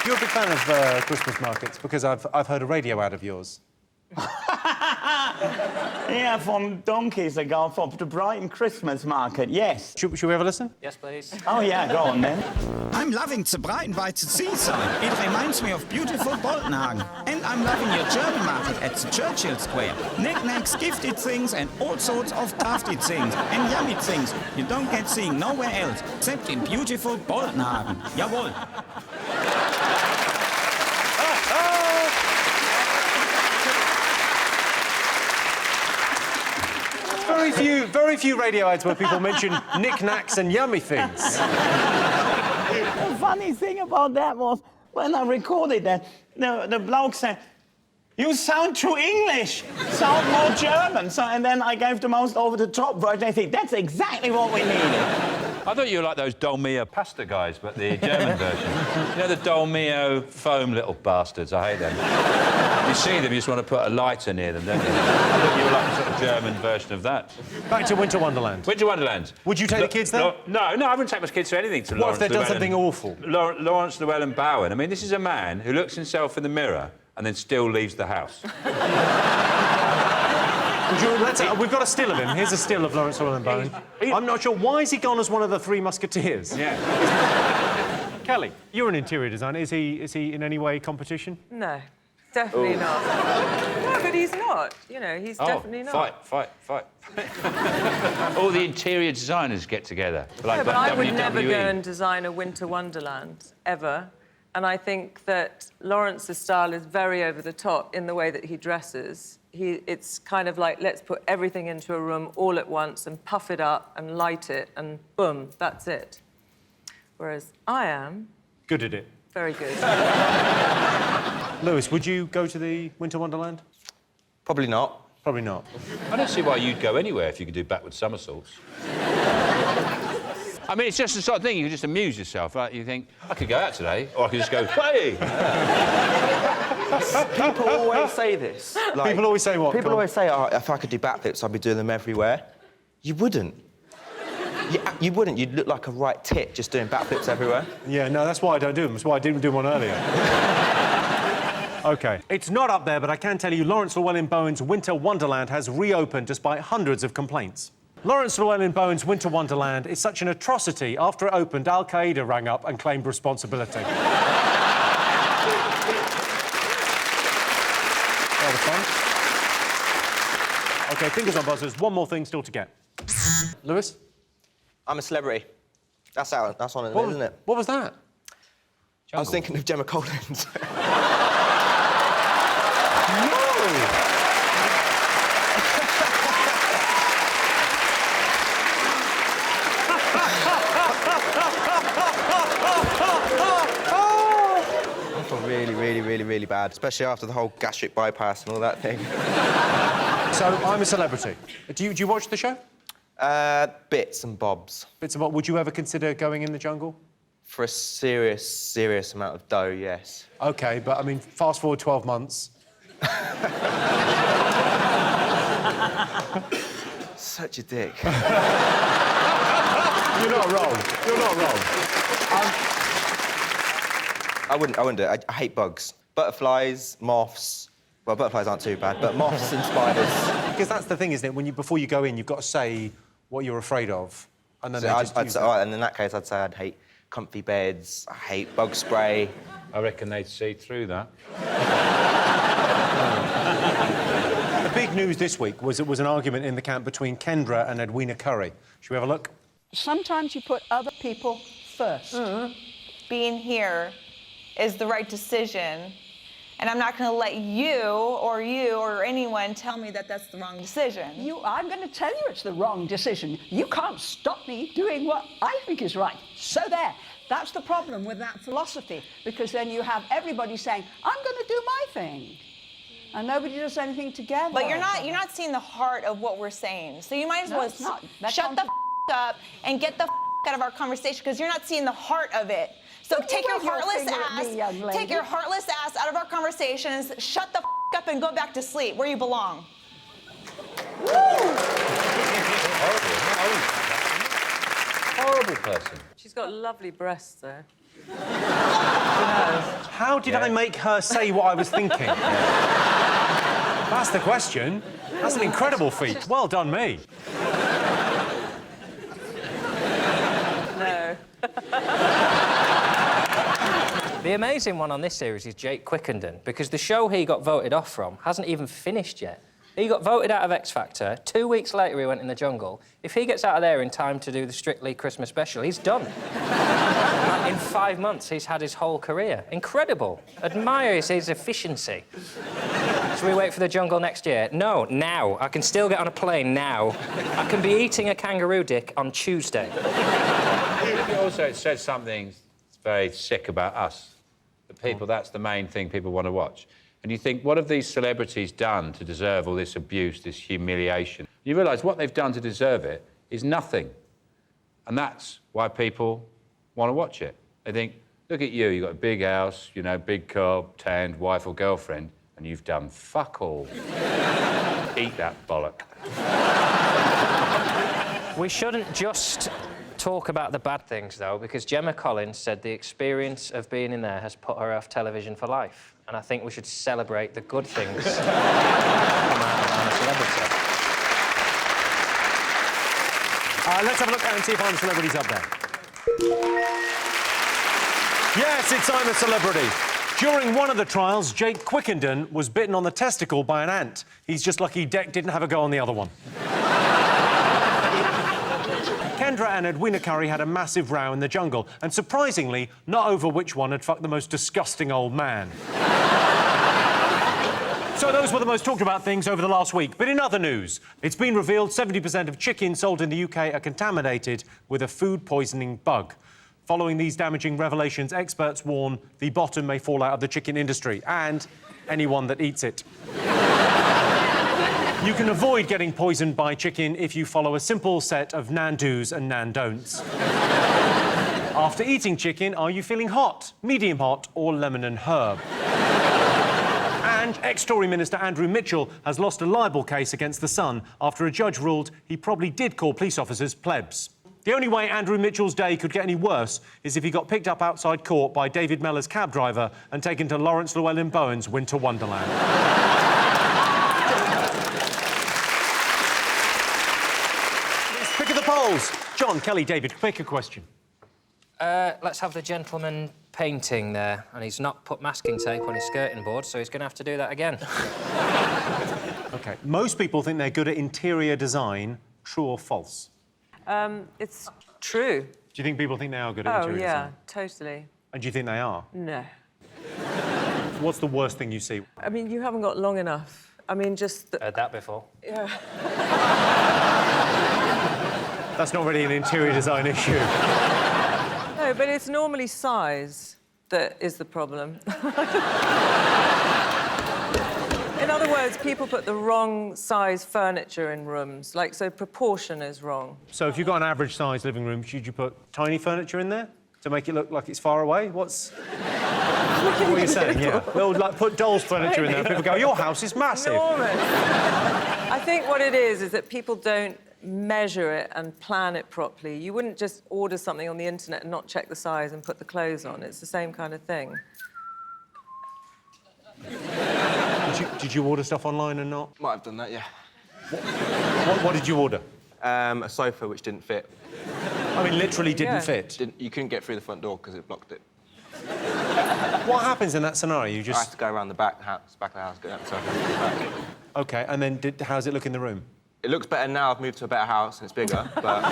You're a big fan of Christmas markets because I've heard a radio ad of yours. Yeah, from donkeys ago, from the Brighton Christmas market, yes. Should we have a listen? Yes, please. Oh, yeah, go on, then. I'm loving the Brighton by the seaside. It reminds me of beautiful Boltenhagen. And I'm loving your German market at the Churchill Square. Knickknacks, gifted things, and all sorts of crafted things. And yummy things you don't get seeing nowhere else, except in beautiful Boltenhagen. Jawohl. Very few radio ads where people mention knickknacks and yummy things. The funny thing about that was, when I recorded that, the bloke said, you sound too English, sound more German. And then I gave the most over-the-top version. I think that's exactly what we needed. I thought you were like those Dolmio pasta guys, but the German version. You know the Dolmio foam little bastards? I hate them. You see them, you just want to put a lighter near them, don't you? I thought you were like a sort of German version of that. Back to Winter Wonderland. Winter Wonderland. Would you take the kids there? No, I wouldn't take my kids to anything. To what Lawrence if they've done Llewellyn. something awful? Lawrence Llewellyn Bowen. I mean, this is a man who looks himself in the mirror and then still leaves the house. We've got a still of him. Here's a still of Lawrence Llewellyn Bowen. I'm not sure. Why is he gone as one of the Three Musketeers? Yeah. Kelly, you're an interior designer. Is he in any way competition? No, definitely not. No, but he's not. You know, he's definitely not. Fight. All the interior designers get together. Like, No, but I would never WWE. go and design a winter wonderland, ever. And I think that Lawrence's style is very over the top in the way that he dresses. It's kind of like, let's put everything into a room all at once and puff it up and light it and boom, that's it. Whereas I am... Good at it. Very good. Lewis, would you go to the Winter Wonderland? Probably not. Probably not. I don't see why you'd go anywhere if you could do backward somersaults. I mean, it's just the sort of thing you can just amuse yourself. Right? You think, I could go out today, or I could just go, hey! People always say this. Like, People always say what? People always say, oh, if I could do backflips, I'd be doing them everywhere. You wouldn't. You wouldn't. You'd look like a right tit just doing backflips everywhere. Yeah, no, that's why I don't do them. That's why I didn't do one earlier. OK. It's not up there, but I can tell you Lawrence Llewellyn Bowen's Winter Wonderland has reopened despite hundreds of complaints. Lawrence Llewellyn Bowen's Winter Wonderland is such an atrocity. After it opened, Al-Qaeda rang up and claimed responsibility. Rather fun. OK, fingers on buzzers. One more thing still to get. Lewis? I'm a celebrity. That's on it, isn't it? What was that? I was thinking of Gemma Collins. Really bad, especially after the whole gastric bypass and all that thing. So, I'm a celebrity. Do you watch the show? Bits and bobs. Bits and bobs. Would you ever consider going in the jungle? For a serious amount of dough, yes. OK, but, I mean, fast forward 12 months. Such a dick. You're not wrong. You're not wrong. I wouldn't do it. I hate bugs. Butterflies, moths... Well, butterflies aren't too bad, but moths and spiders... Because that's the thing, isn't it? Before you go in, you've got to say what you're afraid of, and then and in that case, I'd say I'd hate comfy beds, I hate bug spray... I reckon they'd see through that. The big news this week was it was an argument in the camp between Kendra and Edwina Curry. Should we have a look? Sometimes you put other people first. Being here is the right decision, and I'm not going to let you or anyone tell me that that's the wrong decision. I'm going to tell you it's the wrong decision. You can't stop me doing what I think is right. So there. That's the problem with that philosophy, because then you have everybody saying, I'm going to do my thing. And nobody does anything together. But you're not seeing the heart of what we're saying. So you might as well shut the up and get the out of our conversation, because you're not seeing the heart of it. So take your heartless ass out of our conversations, shut the up and go back to sleep where you belong. Horrible person. She's got lovely breasts, though. How did I make her say what I was thinking? That's the question. That's an incredible feat. Well done, me. No. The amazing one on this series is Jake Quickenden, because the show he got voted off from hasn't even finished yet. He got voted out of X Factor. 2 weeks later, he went in the jungle. If he gets out of there in time to do the Strictly Christmas special, he's done. In 5 months, he's had his whole career. Incredible. Admire his efficiency. Should we wait for the jungle next year? No, now. I can still get on a plane now. I can be eating a kangaroo dick on Tuesday. Also, it says something very sick about us. The people, that's the main thing people want to watch. And you think, what have these celebrities done to deserve all this abuse, this humiliation? You realise what they've done to deserve it is nothing. And that's why people want to watch it. They think, look at you, you've got a big house, you know, big car, tanned wife or girlfriend, and you've done fuck all. Eat that bollock. We shouldn't just talk about the bad things, though, because Gemma Collins said the experience of being in there has put her off television for life. And I think we should celebrate the good things that come out of I'm a Celebrity. Let's have a look and see if I'm a Celebrity's up there. Yes, it's I'm a Celebrity. During one of the trials, Jake Quickenden was bitten on the testicle by an ant. He's just lucky Deck didn't have a go on the other one. Kendra and Edwina Curry had a massive row in the jungle, and surprisingly, not over which one had fucked the most disgusting old man. So those were the most talked about things over the last week. But in other news, it's been revealed 70% of chickens sold in the UK are contaminated with a food poisoning bug. Following these damaging revelations, experts warn the bottom may fall out of the chicken industry and anyone that eats it. You can avoid getting poisoned by chicken if you follow a simple set of nan-dos and nan-don'ts. After eating chicken, are you feeling hot, medium hot, or lemon and herb? And ex-Tory Minister Andrew Mitchell has lost a libel case against The Sun after a judge ruled he probably did call police officers plebs. The only way Andrew Mitchell's day could get any worse is if he got picked up outside court by David Mellor's cab driver and taken to Lawrence Llewellyn-Bowen's Winter Wonderland. Pick of the polls. John, Kelly, David, pick a question. Let's have the gentleman painting there, and he's not put masking tape on his skirting board, so he's going to have to do that again. OK. Most people think they're good at interior design. True or false? It's true. Do you think people think they are good at interior design? Oh, yeah, totally. And do you think they are? No. What's the worst thing you see? I mean, you haven't got long enough. I mean, just... Heard that before. Yeah. That's not really an interior design issue. No, but it's normally size that is the problem. In other words, people put the wrong size furniture in rooms. Like, so proportion is wrong. So if you've got an average-sized living room, should you put tiny furniture in there to make it look like it's far away? What are you saying? Yeah. Well, like, put dolls' furniture in there. People go, your house is massive. Enormous. I think what it is that people don't measure it and plan it properly. You wouldn't just order something on the internet and not check the size and put the clothes on. It's the same kind of thing. Did you order stuff online and not? Might have done that, yeah. What did you order? A sofa which didn't fit. I mean, literally didn't fit? You couldn't get through the front door because it blocked it. What happens in that scenario? You just... I have to go around the back of the house, get that sofa back. OK, and then how does it look in the room? It looks better now. I've moved to a better house and it's bigger, but...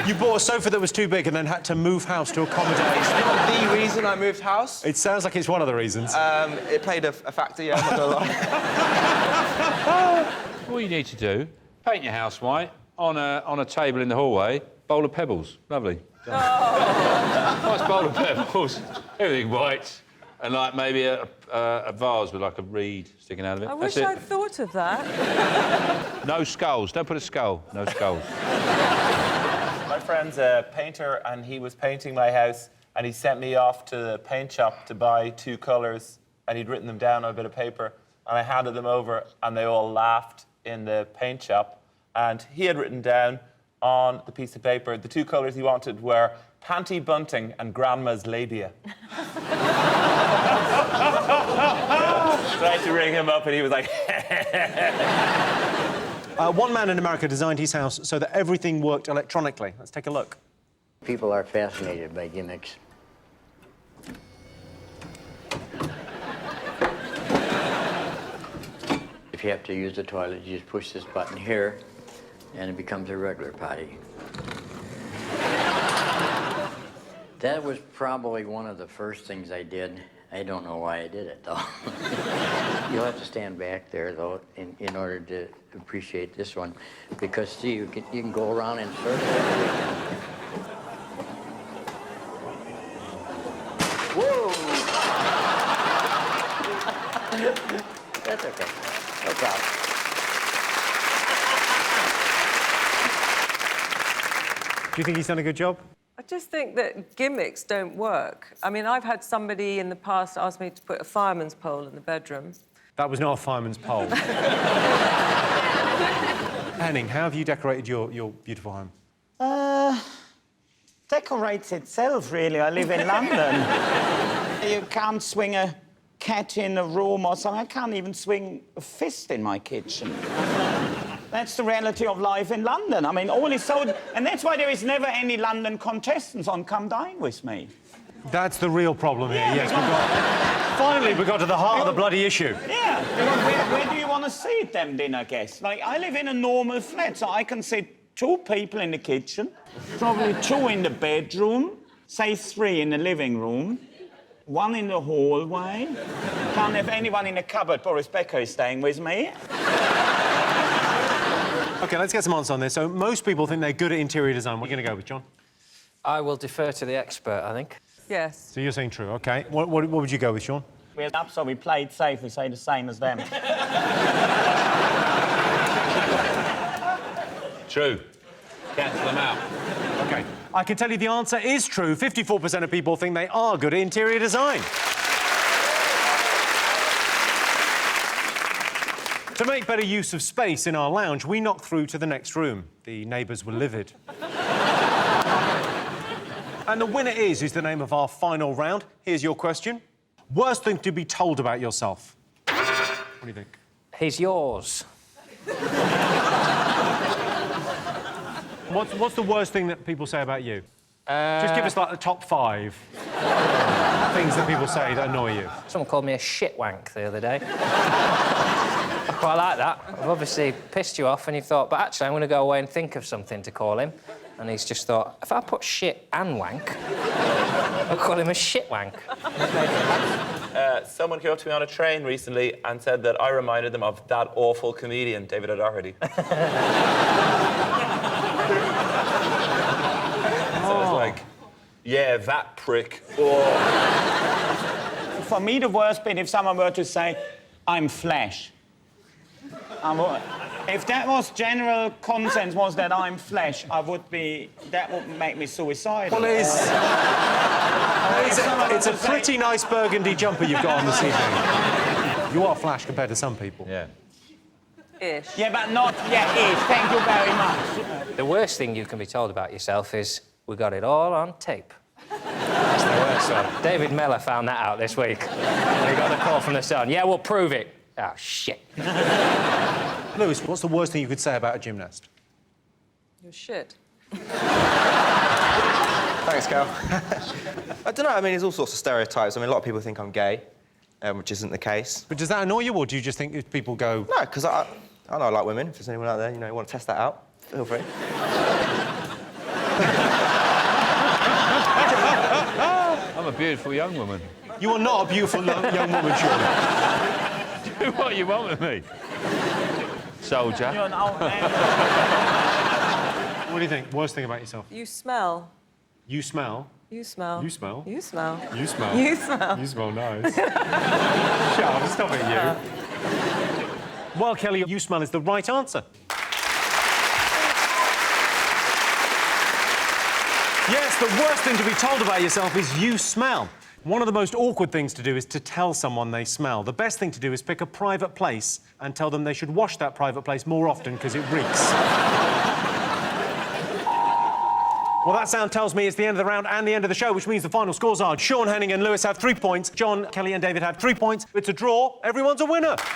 You bought a sofa that was too big and then had to move house to accommodate... It's not the reason I moved house. It sounds like it's one of the reasons. It played a factor, yeah, I'm not gonna lie. All you need to do, paint your house white, on a table in the hallway, bowl of pebbles. Lovely. Nice bowl of pebbles, everything white, and like maybe a vase with like a reed sticking out of it. I wish I'd thought of that. No skulls. Don't put a skull. No skulls. My friend's a painter, and he was painting my house, and he sent me off to the paint shop to buy 2 colours, and he'd written them down on a bit of paper, and I handed them over, and they all laughed in the paint shop, and he had written down on the piece of paper the 2 colours he wanted were panty bunting and grandma's labia. So I had to ring him up, and he was like... One man in America designed his house so that everything worked electronically. Let's take a look. People are fascinated by gimmicks. If you have to use the toilet, you just push this button here, and it becomes a regular potty. That was probably one of the first things I did. I don't know why I did it, though. You'll have to stand back there, though, in order to appreciate this one. Because, see, you can go around in circles. Whoa! That's okay. No problem. Do you think he's done a good job? I just think that gimmicks don't work. I mean, I've had somebody in the past ask me to put a fireman's pole in the bedroom. That was not a fireman's pole. Henning, how have you decorated your beautiful home? Decorates itself, really. I live in London. You can't swing a cat in a room or something. I can't even swing a fist in my kitchen. That's the reality of life in London. I mean, all is so... And that's why there is never any London contestants on Come Dine With Me. That's the real problem here, yes. Finally, we got to the heart of the bloody issue. Yeah. Where do you want to sit them dinner guests? Like, I live in a normal flat, so I can sit 2 people in the kitchen, probably 2 in the bedroom, say 3 in the living room, 1 in the hallway. Can't have anyone in the cupboard. Boris Becker is staying with me. OK, let's get some answers on this. So most people think they're good at interior design. What are you going to go with, John? I will defer to the expert, I think. Yes. So you're saying true, OK. What would you go with, Sean? We're up, so we played safe. We say the same as them. True. Cancel them out. OK. I can tell you the answer is true. 54% of people think they are good at interior design. To make better use of space in our lounge, we knocked through to the next room. The neighbours were livid. And the winner is the name of our final round. Here's your question. Worst thing to be told about yourself? What do you think? He's yours. What's the worst thing that people say about you? Just give us, like, the top 5 things that people say that annoy you. Someone called me a shitwank the other day. I quite like that. I've obviously pissed you off and you thought, but actually I'm going to go away and think of something to call him. And he's just thought, if I put shit and wank, I'll call him a shitwank. Someone came up to me on a train recently and said that I reminded them of that awful comedian, David O'Doherty. So it's like, yeah, that prick. Oh. For me, the worst bit, if someone were to say, I'm flesh. If that was general consent, was that I'm flesh, that would make me suicidal. Well, it's a pretty nice burgundy jumper you've got on this evening. You are flash compared to some people. Yeah. Ish. Yeah, but not ish. Thank you very much. The worst thing you can be told about yourself is, we got it all on tape. That's the worst one. David Miller found that out this week. He got the call from the Sun. Yeah, we'll prove it. Oh, shit. Lewis, what's the worst thing you could say about a gymnast? You're shit. Thanks, Carol. I don't know, I mean, there's all sorts of stereotypes. I mean, a lot of people think I'm gay. which isn't the case. But does that annoy you, or do you just think if people go... No, because I know I like women. If there's anyone out there, you know, want to test that out, feel free. I'm a beautiful young woman. You are not a beautiful young woman, surely. Do what you want with me. Soldier. What do you think? Worst thing about yourself? You smell. You smell? You smell. You smell? You smell. You smell? You smell. You smell nice. Shut up, stop it, you. Well, Kelly, you smell is the right answer. Yes, the worst thing to be told about yourself is you smell. One of the most awkward things to do is to tell someone they smell. The best thing to do is pick a private place and tell them they should wash that private place more often because it reeks. Well, that sound tells me it's the end of the round and the end of the show, which means the final scores are Sean, Henning and Lewis have 3 points. John, Kelly and David have 3 points. It's a draw. Everyone's a winner. Thanks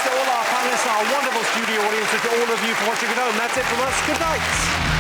to all our panellists, our wonderful studio audience, and to all of you for watching at home. That's it from us. Good night.